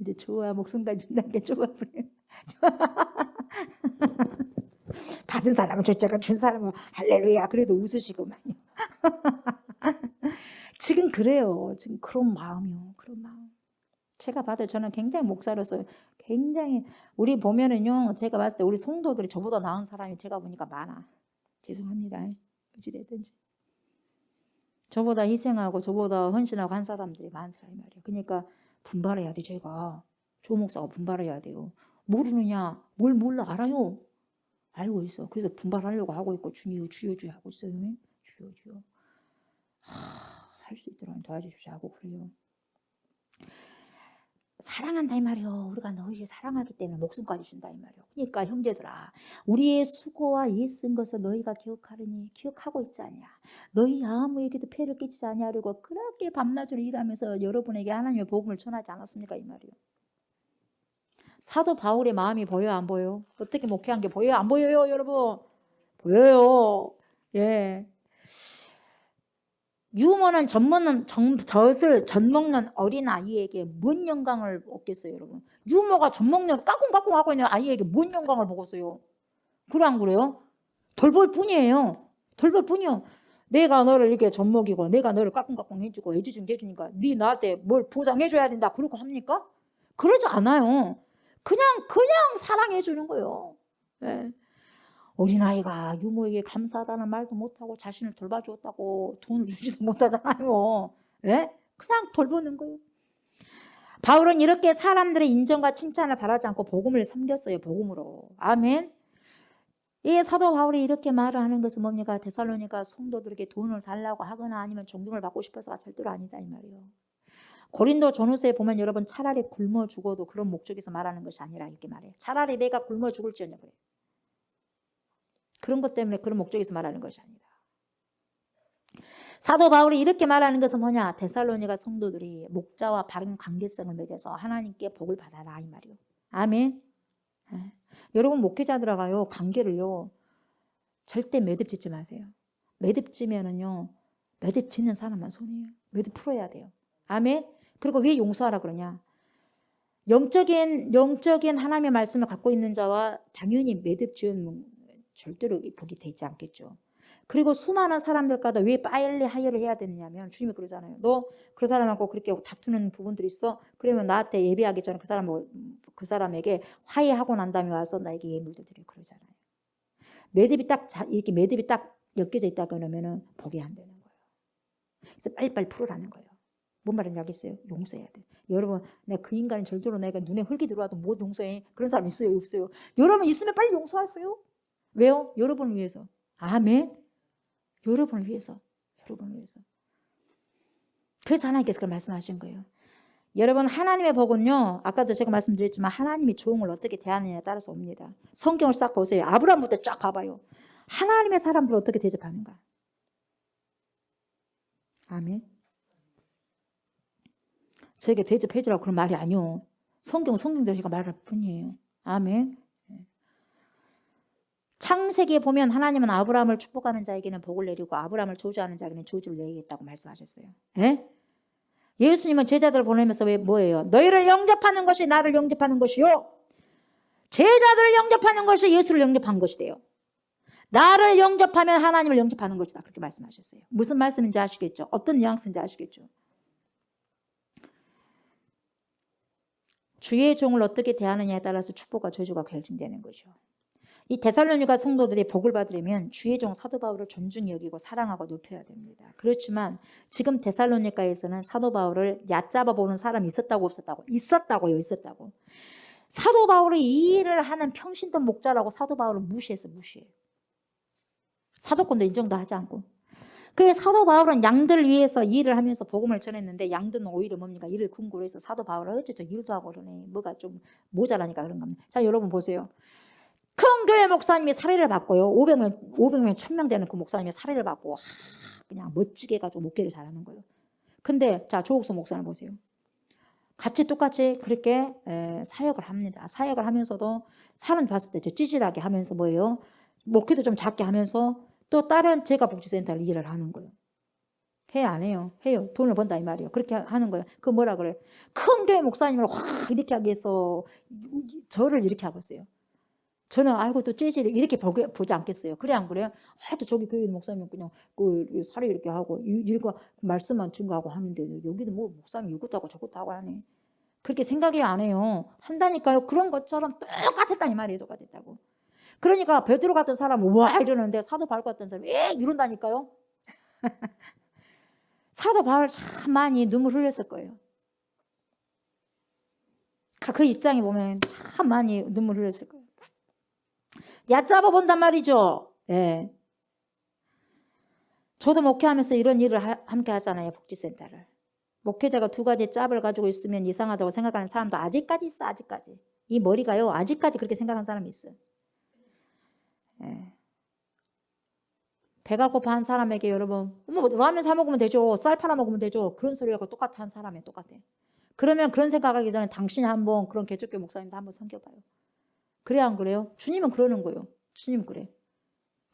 이제 좋아, 목숨까지 준다는 게 좋아 보여요. 받은 사람은 좋자가 준 사람은 할렐루야. 그래도 웃으시고만요. 지금 그래요. 지금 그런 마음이요. 그런 마음. 제가 봐도 저는 굉장히 목사로서 굉장히 우리 보면은요. 제가 봤을 때 우리 성도들이 저보다 나은 사람이 제가 보니까 많아. 죄송합니다. 어찌됐든지. 저보다 희생하고 저보다 헌신하고 한 사람들이 많더라 이 말이에요. 그러니까 분발해야 돼. 제가 조 목사가 분발해야 돼요. 모르느냐? 뭘 몰라 알아요. 알고 있어. 그래서 분발하려고 하고 있고 주여 하고 있어요. 주여. 할 수 있도록 도와주십시오 하고 그래요. 사랑한다 이 말이요. 우리가 너희를 사랑하기 때문에 목숨까지 준다 이 말이요. 그러니까 형제들아, 우리의 수고와 애쓴 것을 너희가 기억하려니 기억하고 있지 않냐. 너희 아무에게도 폐를 끼치지 아니하려고 그렇게 밤낮으로 일하면서 여러분에게 하나님의 복음을 전하지 않았습니까 이 말이요. 사도 바울의 마음이 보여요 안 보여요? 어떻게 목회한 게 보여요 안 보여요 여러분? 보여요. 예. 유머는 젖을 젖먹는 어린아이에게 뭔 영광을 얻겠어요 여러분? 유머가 젖먹는 까꿍까꿍 하고 있는 아이에게 뭔 영광을 먹었어요? 그래 안 그래요? 덜 볼 뿐이에요. 덜 볼 뿐이요. 내가 너를 이렇게 젖먹이고 내가 너를 까꿍까꿍 해주고 애지중지 해주니까 네 나한테 뭘 보상해줘야 된다 그러고 합니까? 그러지 않아요. 그냥 사랑해 주는 거예요. 예. 어린아이가 유모에게 감사하다는 말도 못하고 자신을 돌봐주었다고 돈을 주지도 못하잖아요. 예? 그냥 돌보는 거예요. 바울은 이렇게 사람들의 인정과 칭찬을 바라지 않고 복음을 섬겼어요. 복음으로. 아멘. 이 사도 바울이 이렇게 말을 하는 것은 뭡니까? 데살로니가 성도들에게 돈을 달라고 하거나 아니면 존경을 받고 싶어서가 절대로 아니다 이 말이에요. 고린도 전후서에 보면 여러분 차라리 굶어 죽어도 그런 목적에서 말하는 것이 아니라 이렇게 말해요. 차라리 내가 굶어 죽을지언정 그래. 그런 것 때문에 그런 목적에서 말하는 것이 아니다. 사도 바울이 이렇게 말하는 것은 뭐냐? 데살로니가 성도들이 목자와 바른 관계성을 맺어서 하나님께 복을 받아라 이 말이요. 아멘. 예. 여러분 목회자들하고요 관계를요 절대 매듭 짓지 마세요. 매듭 지면은요 매듭 짓는 사람만 손해요. 매듭 풀어야 돼요. 아멘. 그리고 왜 용서하라 그러냐? 영적인 하나님의 말씀을 갖고 있는 자와 당연히 매듭 지으면 절대로 복이 되지 않겠죠. 그리고 수많은 사람들과도 왜 빨리 화해를 해야 되느냐면 주님이 그러잖아요. 너 그 사람하고 그렇게 다투는 부분들이 있어? 그러면 나한테 예배하기 전에 그 사람에게 화해하고 난 다음에 와서 나에게 예물도 드려 그러잖아요. 매듭이 딱 이렇게 매듭이 딱 엮여져 있다 그러면은 복이 안 되는 거예요. 그래서 빨리빨리 풀으라는 거예요. 뭔 말인지 알겠어요? 용서해야 돼. 여러분, 내가 그 인간이 절대로 내가 눈에 흙이 들어와도 못 용서해. 그런 사람 있어요? 없어요? 여러분 있으면 빨리 용서하세요. 왜요? 여러분을 위해서. 아멘. 여러분을 위해서. 여러분을 위해서. 그래서 하나님께서 그걸 말씀하신 거예요. 여러분 하나님의 복은요. 아까도 제가 말씀드렸지만 하나님이 종을 어떻게 대하느냐에 따라서 옵니다. 성경을 싹 보세요. 아브라함부터 쫙 봐봐요. 하나님의 사람들을 어떻게 대접하는가. 아멘. 저에게 대접해 주라고 그런 말이 아니요. 성경대로 제가 말할 뿐이에요. 아멘. 창세기에 보면 하나님은 아브라함을 축복하는 자에게는 복을 내리고 아브라함을 저주하는 자에게는 저주를 내리겠다고 말씀하셨어요. 예? 예수님은 제자들을 보내면서 왜 뭐예요? 너희를 영접하는 것이 나를 영접하는 것이요. 제자들을 영접하는 것이 예수를 영접한 것이 돼요. 나를 영접하면 하나님을 영접하는 것이다. 그렇게 말씀하셨어요. 무슨 말씀인지 아시겠죠? 어떤 뉘앙스인지 아시겠죠? 주의 종을 어떻게 대하느냐에 따라서 축복과 저주가 결정되는 거죠. 이 데살로니가 성도들이 복을 받으려면 주의 종 사도 바울을 존중히 여기고 사랑하고 높여야 됩니다. 그렇지만 지금 데살로니가에서는 사도 바울을 얕잡아 보는 사람이 있었다고 없었다고? 있었다고요. 있었다고. 사도 바울이 이 일을 하는 평신도 목자라고 사도 바울을 무시해요. 사도권도 인정도 하지 않고. 그래서 사도 바울은 양들을 위해서 일을 하면서 복음을 전했는데 양들은 오히려 뭡니까? 이를 궁구로 해서 사도 바울은 어쩌죠 일도 하고 그러네. 뭐가 좀 모자라니까 그런 겁니다. 자, 여러분 보세요. 큰 교회 목사님이 사례를 받고요. 500명, 1000명 되는 그 목사님이 사례를 받고 그냥 멋지게 해가지고 목회를 잘하는 거예요. 근데 자, 조국성 목사님 보세요. 같이 똑같이 그렇게 사역을 합니다. 사역을 하면서도 사람 봤을 때 찌질하게 하면서 뭐예요? 목회도 좀 작게 하면서 또 다른 재가복지센터를 일을 하는 거예요. 해요 안 해요? 해요. 돈을 번다 이 말이에요. 그렇게 하는 거예요. 그 뭐라 그래요? 큰 교회 목사님을 확 이렇게 하기 위해서 저를 이렇게 하고 있어요. 저는 아이고 또 찌질 이렇게 보지 않겠어요. 그래 안 그래요? 또 저기 교회 목사님 그냥 그 사례 이렇게 하고 이거 말씀만 증거하고 하는데 여기는 뭐 목사님 이것도 하고 저것도 하고 하네. 그렇게 생각이 안 해요. 한다니까요. 그런 것처럼 똑같았다 이 말이에요. 똑같았다고. 그러니까 베드로 같은 사람은 와 이러는데 사도 바울 같은 사람이 이런다니까요. 사도 바울 참 많이 눈물 흘렸을 거예요. 그 입장에 보면 참 많이 눈물 흘렸을 거예요. 얕잡아 본단 말이죠. 예. 저도 목회하면서 이런 일을 함께 하잖아요. 복지센터를. 목회자가 2가지 짭을 가지고 있으면 이상하다고 생각하는 사람도 아직까지 있어. 아직까지. 이 머리가요. 아직까지 그렇게 생각하는 사람이 있어요. 예. 배가 고파한 사람에게 여러분 라면 사 먹으면 되죠. 쌀 팔아 먹으면 되죠. 그런 소리하고 똑같아 한 사람이 똑같아. 그러면 그런 생각하기 전에 당신이 한번 그런 개척교 목사님도 한번 섬겨봐요. 그래 안 그래요? 주님은 그러는 거예요. 주님은 그래.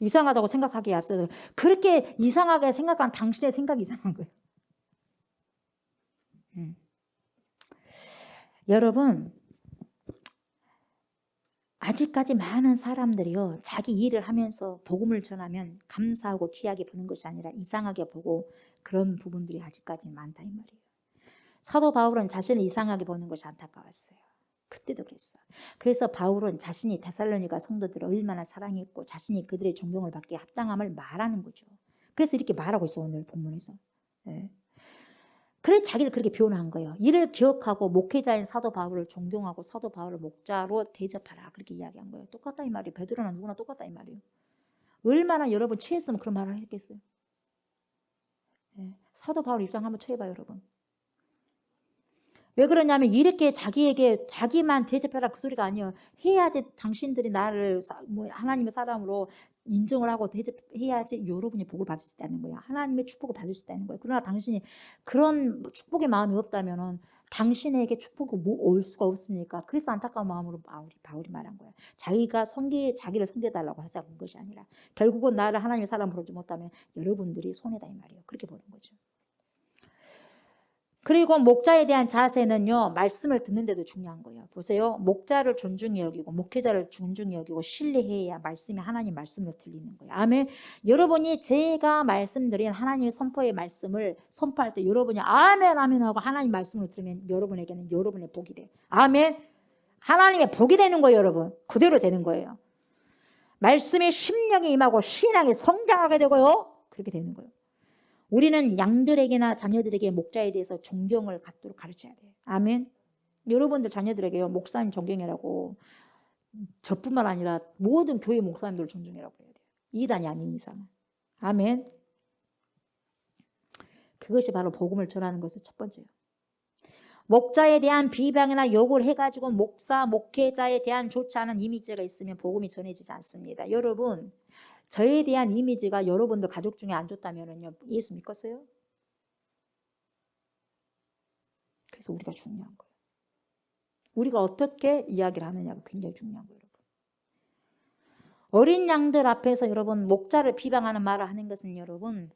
이상하다고 생각하기에 앞서서 그렇게 이상하게 생각한 당신의 생각이 이상한 거예요. 여러분 아직까지 많은 사람들이요 자기 일을 하면서 복음을 전하면 감사하고 귀하게 보는 것이 아니라 이상하게 보고 그런 부분들이 아직까지 많다 이 말이에요. 사도 바울은 자신을 이상하게 보는 것이 안타까웠어요. 그때도 그랬어. 그래서 바울은 자신이 데살로니가 성도들을 얼마나 사랑했고 자신이 그들의 존경을 받기에 합당함을 말하는 거죠. 그래서 이렇게 말하고 있어 오늘 본문에서. 네. 그래서 자기를 그렇게 표현한 거예요. 이를 기억하고 목회자인 사도 바울을 존경하고 사도 바울을 목자로 대접하라. 그렇게 이야기한 거예요. 똑같다 이 말이에요. 베드로나 누구나 똑같다 이 말이에요. 얼마나 여러분 취했으면 그런 말을 했겠어요. 예. 사도 바울 입장 한번 쳐해봐요, 여러분. 왜 그러냐면 이렇게 자기에게 자기만 대접해라 그 소리가 아니에요. 해야지 당신들이 나를 하나님의 사람으로 인정을 하고 대접해야지 여러분이 복을 받을 수 있다는 거야. 하나님의 축복을 받을 수 있다는 거예요. 그러나 당신이 그런 축복의 마음이 없다면은 당신에게 축복이 올 수가 없으니까 그래서 안타까운 마음으로 바울이 말한 거야. 자기가 자기를 섬겨달라고 하자는 것이 아니라 결국은 나를 하나님의 사람으로 보지 못하면 여러분들이 손해다 이 말이에요. 그렇게 보는 거죠. 그리고 목자에 대한 자세는요, 말씀을 듣는데도 중요한 거예요. 보세요. 목자를 존중히 여기고, 목회자를 존중히 여기고, 신뢰해야 말씀이 하나님 말씀으로 들리는 거예요. 아멘. 여러분이 제가 말씀드린 하나님의 선포의 말씀을 선포할 때 여러분이 아멘, 아멘 하고 하나님 말씀으로 들으면 여러분에게는 여러분의 복이 돼요. 아멘. 하나님의 복이 되는 거예요, 여러분. 그대로 되는 거예요. 말씀의 심령이 임하고 신앙이 성장하게 되고요. 그렇게 되는 거예요. 우리는 양들에게나 자녀들에게 목자에 대해서 존경을 갖도록 가르쳐야 돼요. 아멘. 여러분들 자녀들에게요, 목사님 존경해라고 저뿐만 아니라 모든 교회 목사님들을 존중해라고 해야 돼요. 이단이 아닌 이상은. 아멘. 그것이 바로 복음을 전하는 것의 첫 번째예요. 목자에 대한 비방이나 욕을 해가지고 목사, 목회자에 대한 좋지 않은 이미지가 있으면 복음이 전해지지 않습니다. 여러분, 저에 대한 이미지가 여러분들 가족 중에 안 좋다면요, 예수 믿겠어요? 그래서 우리가 중요한 거예요. 우리가 어떻게 이야기를 하느냐가 굉장히 중요한 거예요, 여러분. 어린 양들 앞에서 여러분 목자를 비방하는 말을 하는 것은 여러분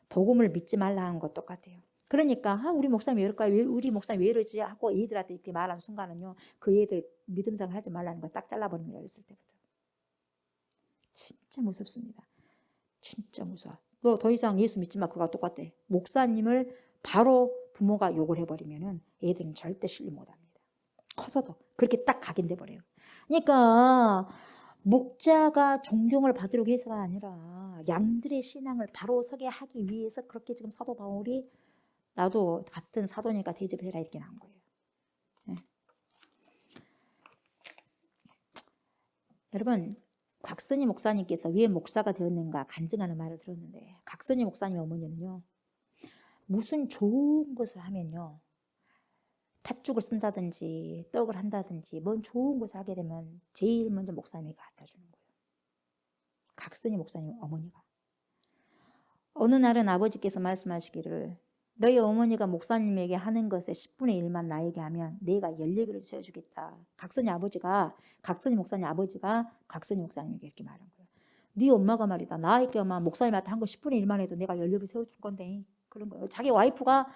복음을 믿지 말라 하는 것 똑같아요. 그러니까 우리 목사님 왜 이럴까요? 우리 목사님 왜 이러지? 하고 애들한테 이렇게 말하는 순간은요, 그 애들 믿음 생활 하지 말라는 거 딱 잘라버립니다. 어렸을 때부터. 진짜 무섭습니다. 진짜 무서워. 너 더 이상 예수 믿지 마. 그거가 똑같아. 목사님을 바로 부모가 욕을 해버리면은 애들은 절대 신뢰 못합니다. 커서도 그렇게 딱 각인돼 버려요. 그러니까 목자가 존경을 받으려고 해서가 아니라 양들의 신앙을 바로 서게 하기 위해서 그렇게 지금 사도 바울이 나도 같은 사도니까 대접을 해라 이렇게 나온 거예요. 네. 여러분, 각선희 목사님께서 왜 목사가 되었는가 간증하는 말을 들었는데, 각선희 목사님 어머니는요, 무슨 좋은 것을 하면요, 팥죽을 쓴다든지 떡을 한다든지 뭔 좋은 것을 하게 되면 제일 먼저 목사님에게 갖다 주는 거예요. 각선희 목사님 어머니가. 어느 날은 아버지께서 말씀하시기를, 너희 어머니가 목사님에게 하는 것의 10분의 1만 나에게 하면 내가 14개를 세워주겠다. 각선희 목사님 아버지가 각선희 목사님에게 이렇게 말한 거예요. 네 엄마가 말이다, 나에게 엄마 목사님한테 한 거 10분의 1만 해도 내가 14배 세워줄 건데. 그런 거예요. 자기 와이프가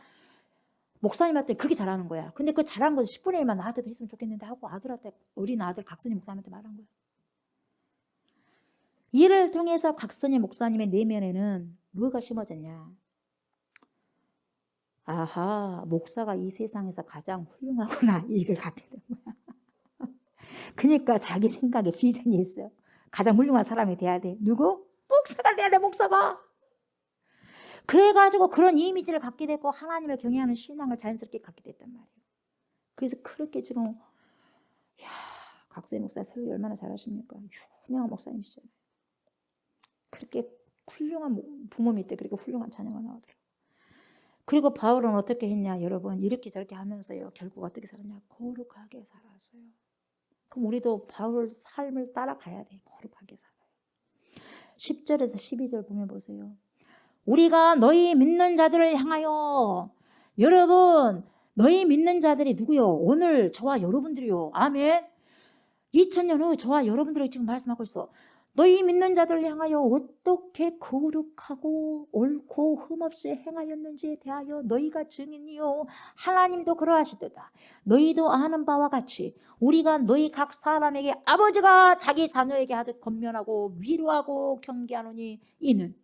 목사님한테 그렇게 잘하는 거야. 근데 그 잘한 거 10분의 1만 나한테도 했으면 좋겠는데 하고 아들한테, 어린 아들 각선희 목사님한테 말한 거예요. 이를 통해서 각선희 목사님의 내면에는 뭐가 심어졌냐? 아하, 목사가 이 세상에서 가장 훌륭하구나, 이걸 갖게 된 거야. 그러니까 자기 생각에 비전이 있어요. 가장 훌륭한 사람이 돼야 돼. 누구? 목사가 돼야 돼, 목사가. 그래가지고 그런 이미지를 갖게 됐고 하나님을 경외하는 신앙을 자연스럽게 갖게 됐단 말이에요. 그래서 그렇게 지금 각선희 목사 설교 얼마나 잘하십니까? 유명한 목사님이시잖아요. 그렇게 훌륭한 부모 밑에 그렇게 훌륭한 자녀가 나오더라고요. 그리고 바울은 어떻게 했냐, 여러분, 이렇게 저렇게 하면서요, 결국 어떻게 살았냐? 거룩하게 살았어요. 그럼 우리도 바울 삶을 따라가야 돼. 거룩하게 살아요. 10절에서 12절 보면 보세요. 우리가 너희 믿는 자들을 향하여, 여러분, 너희 믿는 자들이 누구요? 오늘 저와 여러분들이요. 아멘. 2000년 후 저와 여러분들이 지금 말씀하고 있어. 너희 믿는 자들을 향하여 어떻게 거룩하고 옳고 흠없이 행하였는지에 대하여 너희가 증인이요, 하나님도 그러하시도다. 너희도 아는 바와 같이 우리가 너희 각 사람에게 아버지가 자기 자녀에게 하듯 권면하고 위로하고 경계하노니, 이는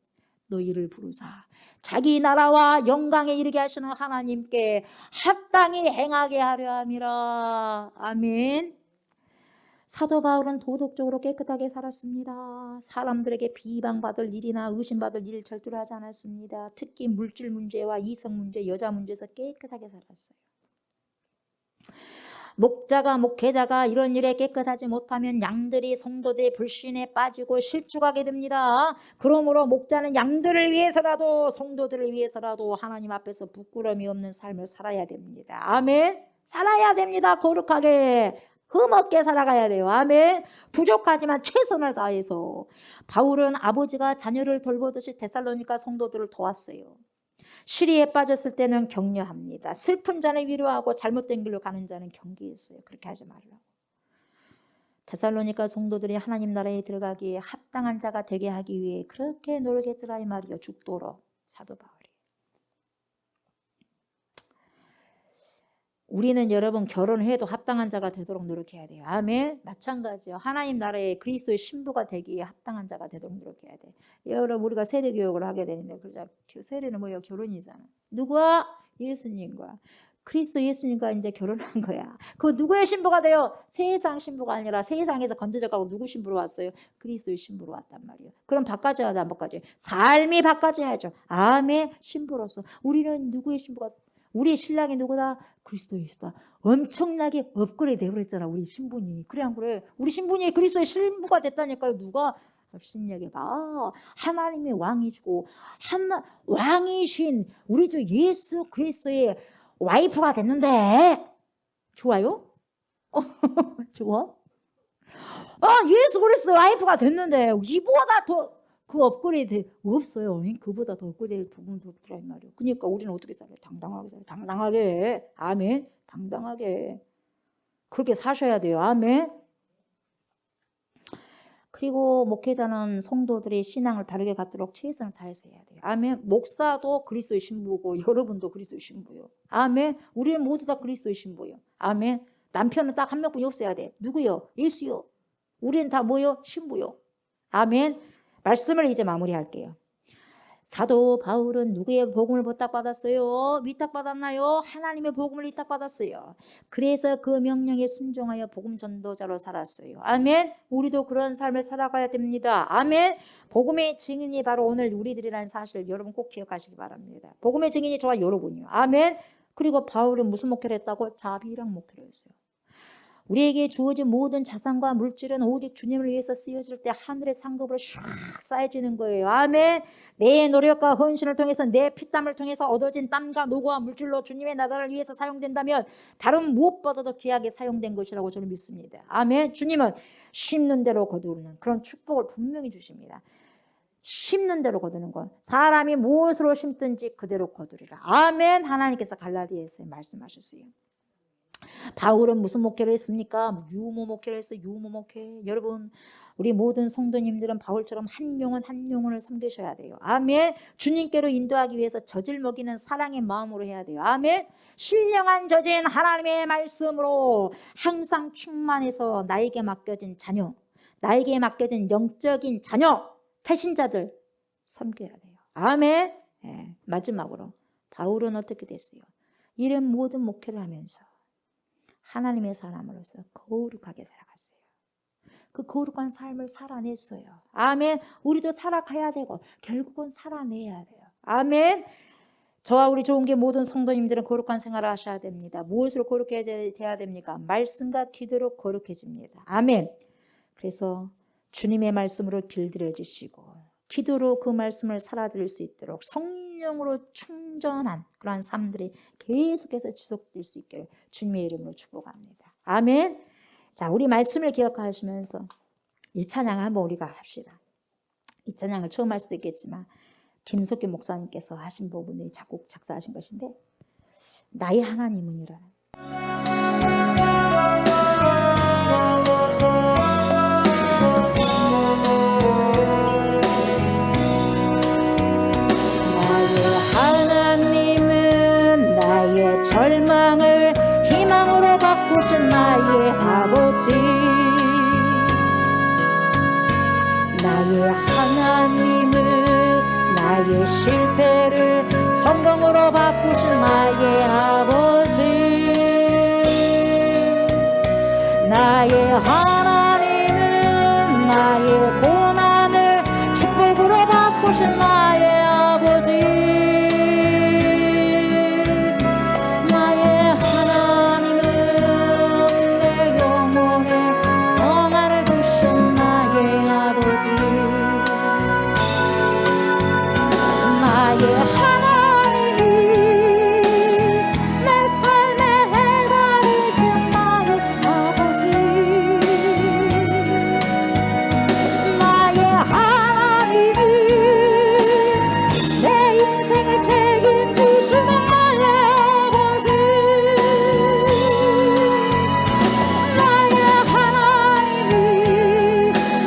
너희를 부르사 자기 나라와 영광에 이르게 하시는 하나님께 합당히 행하게 하려 함이라. 아멘. 사도 바울은 도덕적으로 깨끗하게 살았습니다. 사람들에게 비방받을 일이나 의심받을 일을 절대로 하지 않았습니다. 특히 물질 문제와 이성 문제, 여자 문제에서 깨끗하게 살았어요. 목자가 목회자가 이런 일에 깨끗하지 못하면 양들이 성도들의 불신에 빠지고 실족하게 됩니다. 그러므로 목자는 양들을 위해서라도 성도들을 위해서라도 하나님 앞에서 부끄러움이 없는 삶을 살아야 됩니다. 아멘. 살아야 됩니다. 거룩하게 흠없게 살아가야 돼요. 아멘. 부족하지만 최선을 다해서. 바울은 아버지가 자녀를 돌보듯이 데살로니가 성도들을 도왔어요. 시리에 빠졌을 때는 격려합니다. 슬픈 자는 위로하고 잘못된 길로 가는 자는 경계했어요. 그렇게 하지 말라고. 데살로니가 성도들이 하나님 나라에 들어가기에 합당한 자가 되게 하기 위해 그렇게 노력했더라 이 말이요. 죽도록 사도 바울이. 우리는 여러분 결혼해도 합당한 자가 되도록 노력해야 돼요. 아멘. 마찬가지요. 하나님 나라의 그리스도의 신부가 되기에 합당한 자가 되도록 노력해야 돼. 여러분 우리가 세례 교육을 하게 되는데 그러자 세례는 뭐예요? 결혼이잖아. 누구와? 예수님과. 그리스도 예수님과 이제 결혼한 거야. 그 누구의 신부가 돼요? 세상 신부가 아니라 세상에서 건져져 가고 누구 신부로 왔어요? 그리스도의 신부로 왔단 말이에요. 그럼 바꿔줘야 돼, 안 바꿔줘요? 삶이 바꿔줘야죠. 아멘. 신부로서 우리는 누구의 신부가? 우리 신랑이 누구다? 그리스도 예수다. 엄청나게 업그레이드 해버렸잖아 우리 신분이. 그래 안 그래? 우리 신분이 그리스도의 신부가 됐다니까요. 누가? 신약해봐. 하나님의 왕이시고 왕이신 우리 주 예수 그리스도의 와이프가 됐는데 좋아요? 좋아? 예수 그리스도의 와이프가 됐는데 이보다 더 그 업그레이드 없어요. 그보다 더 업그레이드 부분도 없더라 이 말이에요. 그러니까 우리는 어떻게 살아요? 당당하게 살아요. 당당하게. 아멘. 당당하게. 그렇게 사셔야 돼요. 아멘. 그리고 목회자는 성도들이 신앙을 바르게 갖도록 최선을 다해서 해야 돼요. 아멘. 목사도 그리스도의 신부고 여러분도 그리스도의 신부요. 아멘. 우리는 모두 다 그리스도의 신부요. 아멘. 남편은 딱 한 명뿐이 없어야 돼. 누구요? 예수요. 우리는 다 뭐요? 신부요. 아멘. 말씀을 이제 마무리할게요. 사도 바울은 누구의 복음을 부탁받았어요? 위탁받았나요? 하나님의 복음을 위탁받았어요. 그래서 그 명령에 순종하여 복음 전도자로 살았어요. 아멘. 우리도 그런 삶을 살아가야 됩니다. 아멘. 복음의 증인이 바로 오늘 우리들이라는 사실을 여러분 꼭 기억하시기 바랍니다. 복음의 증인이 저와 여러분이요. 아멘. 그리고 바울은 무슨 목회를 했다고? 자비랑 목회를 했어요. 우리에게 주어진 모든 자산과 물질은 오직 주님을 위해서 쓰여질 때 하늘의 상급으로 샥 쌓여지는 거예요. 아멘. 내 노력과 헌신을 통해서 내 피땀을 통해서 얻어진 땀과 노고와 물질로 주님의 나라를 위해서 사용된다면 다른 무엇보다도 귀하게 사용된 것이라고 저는 믿습니다. 아멘. 주님은 심는 대로 거두는 그런 축복을 분명히 주십니다. 심는 대로 거두는 것. 사람이 무엇으로 심든지 그대로 거두리라. 아멘. 하나님께서 갈라디아서에 말씀하셨어요. 바울은 무슨 목회를 했습니까? 유모 목회를 했어요. 유모 목회. 여러분 우리 모든 성도님들은 바울처럼 한 영혼 한 영혼을 섬기셔야 돼요. 아멘. 주님께로 인도하기 위해서 젖을 먹이는 사랑의 마음으로 해야 돼요. 아멘. 신령한 젖인 하나님의 말씀으로 항상 충만해서 나에게 맡겨진 자녀, 나에게 맡겨진 영적인 자녀, 태신자들 섬겨야 돼요. 아멘. 네, 마지막으로 바울은 어떻게 됐어요? 이런 모든 목회를 하면서 하나님의 사람으로서 거룩하게 살아갔어요. 그 거룩한 삶을 살아냈어요. 아멘. 우리도 살아가야 되고 결국은 살아내야 돼요. 아멘. 저와 우리 좋은게 모든 성도님들은 거룩한 생활을 하셔야 됩니다. 무엇으로 거룩해져야 됩니까? 말씀과 기도로 거룩해집니다. 아멘. 그래서 주님의 말씀으로 길들여 주시고 기도로 그 말씀을 살아드릴 수 있도록 성령으로 충전한 그러한 삶들이 계속해서 지속될 수 있기를 주님의 이름으로 축복합니다. 아멘. 자, 우리 말씀을 기억하시면서 이 찬양을 한번 우리가 합시다. 이 찬양을 처음 할 수도 있겠지만 김석규 목사님께서 하신 부분이 작곡 작사하신 것인데 나의 하나님은이라는 절망을 희망으로 바꾸신 나의 아버지 나의 하나님은 나의 실패를 성공으로 바꾸신 나의 아버지 나의 하나님은 나의 고난을 축복으로 바꾸신 나의 아버지. 나의 하나님은 내 영혼에 평안을 주신 나의 아버지. 나의 하나님이 내 삶에 해달으신 나의 아버지. 나의 하나님이 내 인생을 책임지시는 나의 아버지. 나의 하나님이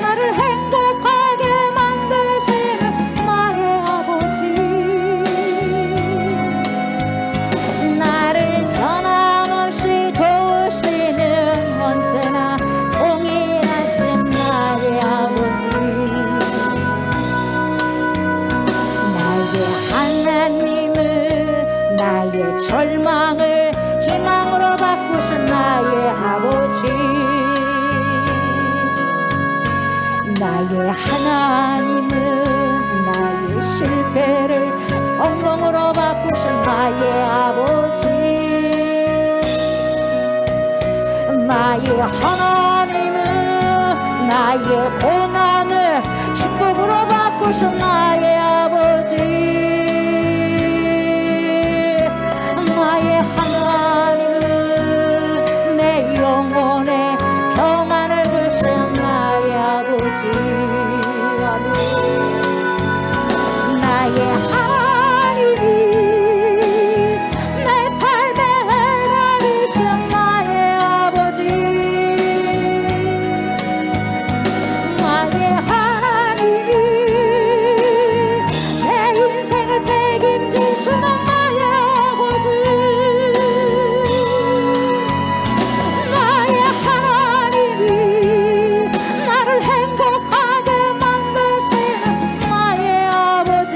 나를 행복하게 만드시는 나의 아버지. 나를 변함없이 도우시는 언제나 동일하신 나의 아버지. 나의 하나님은 나의 절망을 희망으로 바꾸신 나의 아버지. 나의 하나님은 나의 실패를 성공으로 바꾸신 나의 아버지. 나의 하나님은 나의 고난을 축복으로 바꾸신 나의 아버지. 나의 하나님은 내 영혼에 평안을 주신 나의 아버지. 나의 하나님이 내 삶에 해달으신 나의 아버지. 나의 하나님이 내 인생을 책임지시는 나의 아버지. 나의 하나님이 나를 행복하게 만드시는 나의 아버지.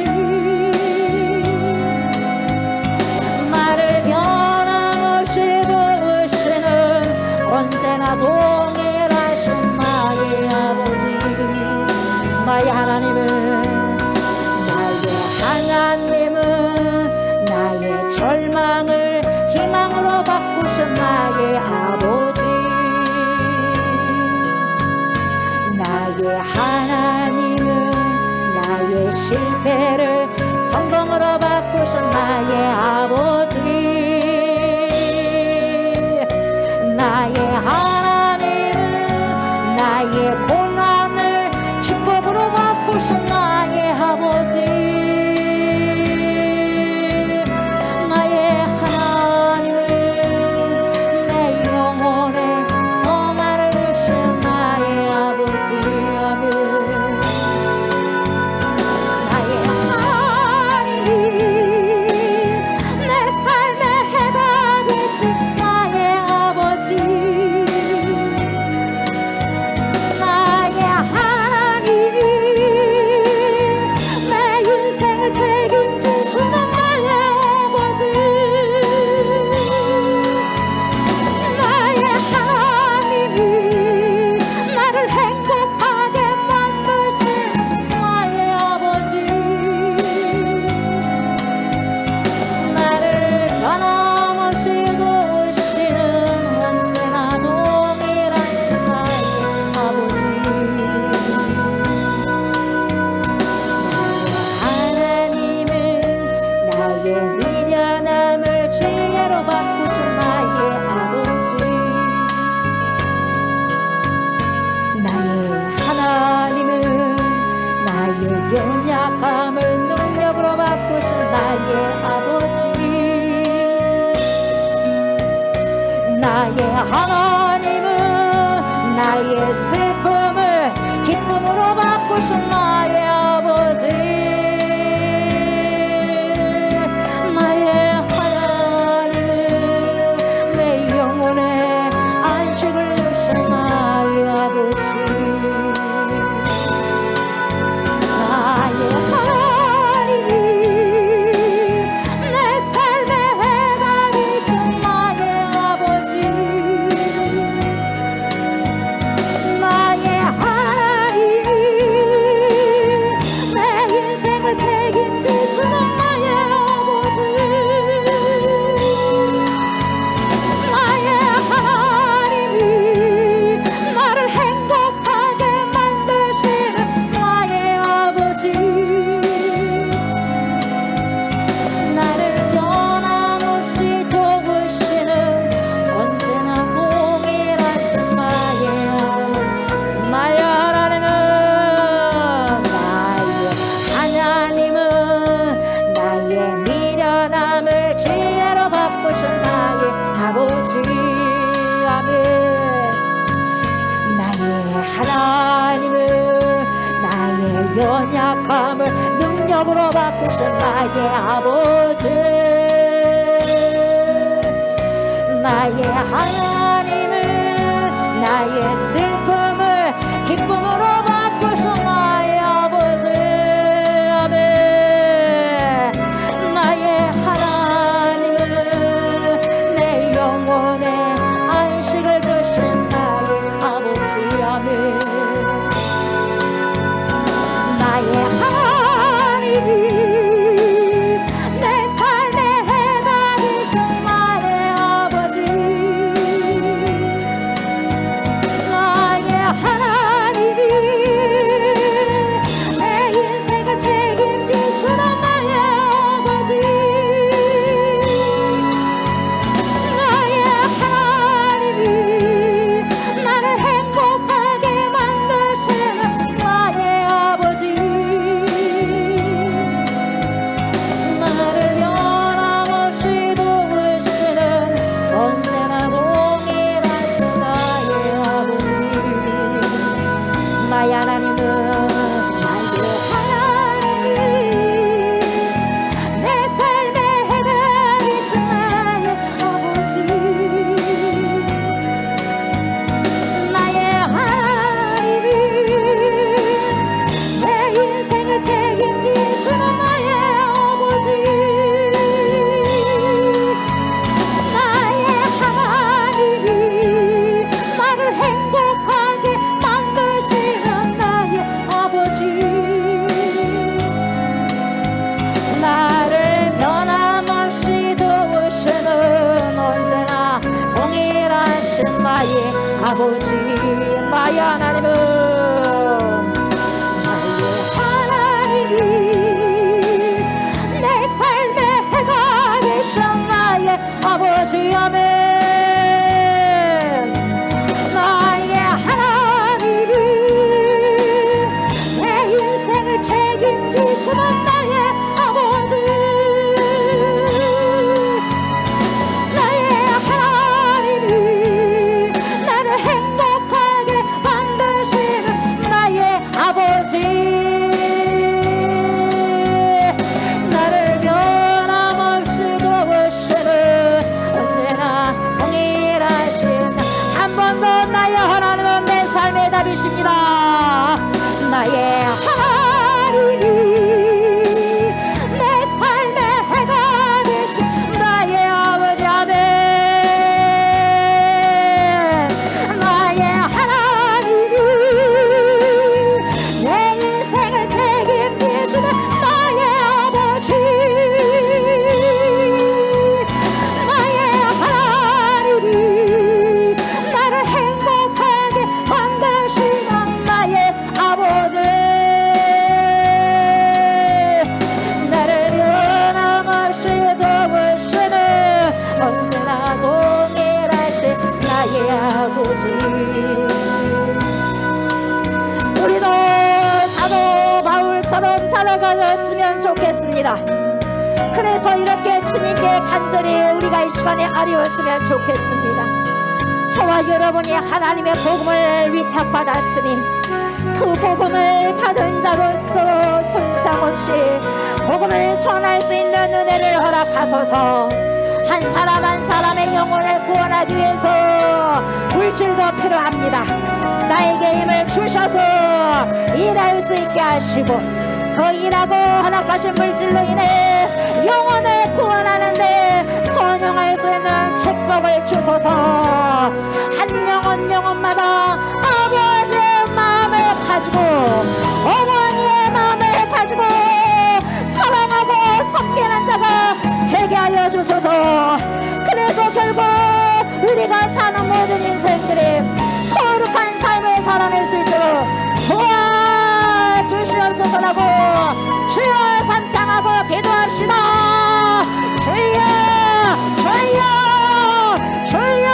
나를 변함없이 도우시는 언제나 동일하신 나의 아버지. 나의 하나님은 나의 절망을 희망으로 바꾸신 나의 아버지. 나의 하나님은 나의 실패를 성공으로 바꾸신 나의 아버지. 나의 하나님은 나의 고난을 축복으로 바꾸신 나의 아버지. 나의 하나님은 내 영혼에 평안을 주신 나의 아버지. 아멘. 나의 하나님이 내 삶에 해답이신 나의 아버지. 나의 하나님이 내 인생을 책임지시는 나의 아버지. 나의 하나님이 나를 행복하게 만드신 나의 아버지. 나를 변함없이 도우시는 언제나 동일하신 나의 아버지. 하나님은 나의 미련함을 지혜로 바꾸신 나의 아버지. 나의 하나님은 나의 연약함을 능력으로 바꾸신 나의 아버지. 나의 하나님은 나의 슬픔을 기쁨으로 바꾸신 나의 아버지. 나의 하나님은 내 영혼에 안식을 주신 나의 아버지. 나의 하나님이 내 삶에 해답이신 나의 아버지. 연약함을 능력으로 바꾸신 나의 아버지, 나의 하나님은 나의 슬픔을 기쁨으로 바꾸신 나의 아버지. 아멘. 나의 하나님은 내 영혼의 안식을 주신 나의 아버지. 아멘. 나의 하나님이 내 삶의 해답이신 나의 아버지. 나의 하나님이 내 인생을 책임지시는 나의 아버지. 나의 하나님이 나를 행복하게 만드시는 나의 아버지. 나를 변함없이 도우시는 언제나 동일하신 나의 아버지. 나의 하나님은 내 삶의 해답이신 나의 아버지. 나의 하나님이 내 인생을 책임지시는 나의 아버지. 나의 하나님이 나를 행복하게 만드시는 나의 아버지. 나를 변함없이 도우시는 언제나 동일하신 나의 아버지. 나의 하나님은 내 삶의 해답이신 나의 아버지. 아멘. 나의 하나님이 내 인생을 책임지시는 나의 아버지. 나의 하나님이 나를 행복하게 만드시는 나의 아버지. 나를 변함없이 도우시는 언제나 동일하신 한 번 더 나의 하나님은 내 삶의 답이십니다. 나의 하나님이 내 삶의 해답이신 나의 아버지. 아멘. 나의 하나님이 내 인생을 책임지시는 나의 아버지. 나의 하나님이 나를 행복하게 만드시는 나의 아버지. 나를 변함없이 도우시는 언제나 동일하신 나의 아버지. 우리도 사도 바울처럼 살아가셨으면 좋겠습니다. 그래서 이렇게 주님께 간절히 우리가 이 시간에 아뢰었으면 좋겠습니다. 저와 여러분이 하나님의 복음을 위탁받았으니 그 복음을 받은 자로서 손상없이 복음을 전할 수 있는 은혜를 허락하소서. 한 사람 한 사람의 영혼을 구원하기 위해서 물질도 필요합니다. 나에게 힘을 주셔서 일할 수 있게 하시고 그 일하고 허락하신 물질로 인해 영혼을 구원하는데 선용할 수 있는 축복을 주소서. 한 영혼마다 아버지의 마음을 가지고 어머니의 마음을 가지고 사랑하고 섬기는 자가 되게 하여 주소서. 그래서 결국 우리가 사는 모든 인생들이 거룩한 삶을 살아낼 수 있도록 도와주시옵소서라고 주여 삼창하고 기도합시다. 주여 주여 주여.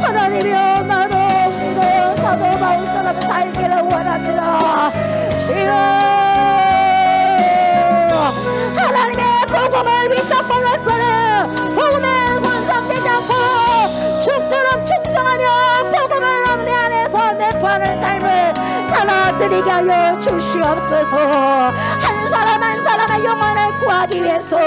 하나님이여, 나도 우리도 사도 바울처럼 살기를 원합니다. 주여, 하나님의 복음을 위탁받았으니 복음에 손상되지 않고 죽도록 충성 선포하는 삶을 살아드리게 하여 주시옵소서. 한 사람 한 사람의 영혼을 구하기 위해서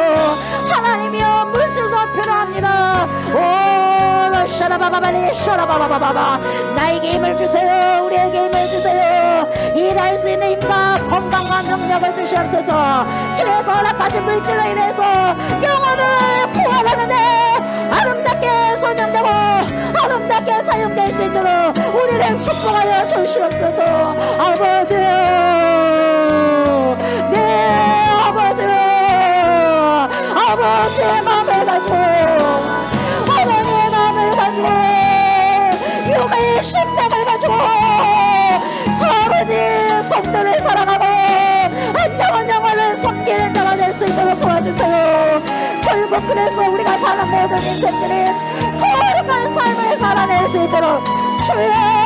하나님이여 물질도 필요합니다. 오 샤라바바바리 샤라바바바바 나에게 힘을 주세요. 우리에게 힘을 주세요. 일할 수 있는 힘과 건강과 능력을 주시옵소서. 그래서 허락하신 물질로 인해서 영혼을 구원하는데 아름답게 선용되고 아름답게 사용될 수 있도록 우리를 축복하여 주시옵소서. 아버지 네 아버지 아버지의 마음을 가지고 하나님의 마음을 가지고 육의 심장을 가지고 아버지 성도를 사랑하고 한 영혼을 섬기는 자가 될 수 있도록 도와주세요. 결국 그래서 우리가 사는 모든 인생들이 거룩한 삶을 살아낼 수 있도록 주여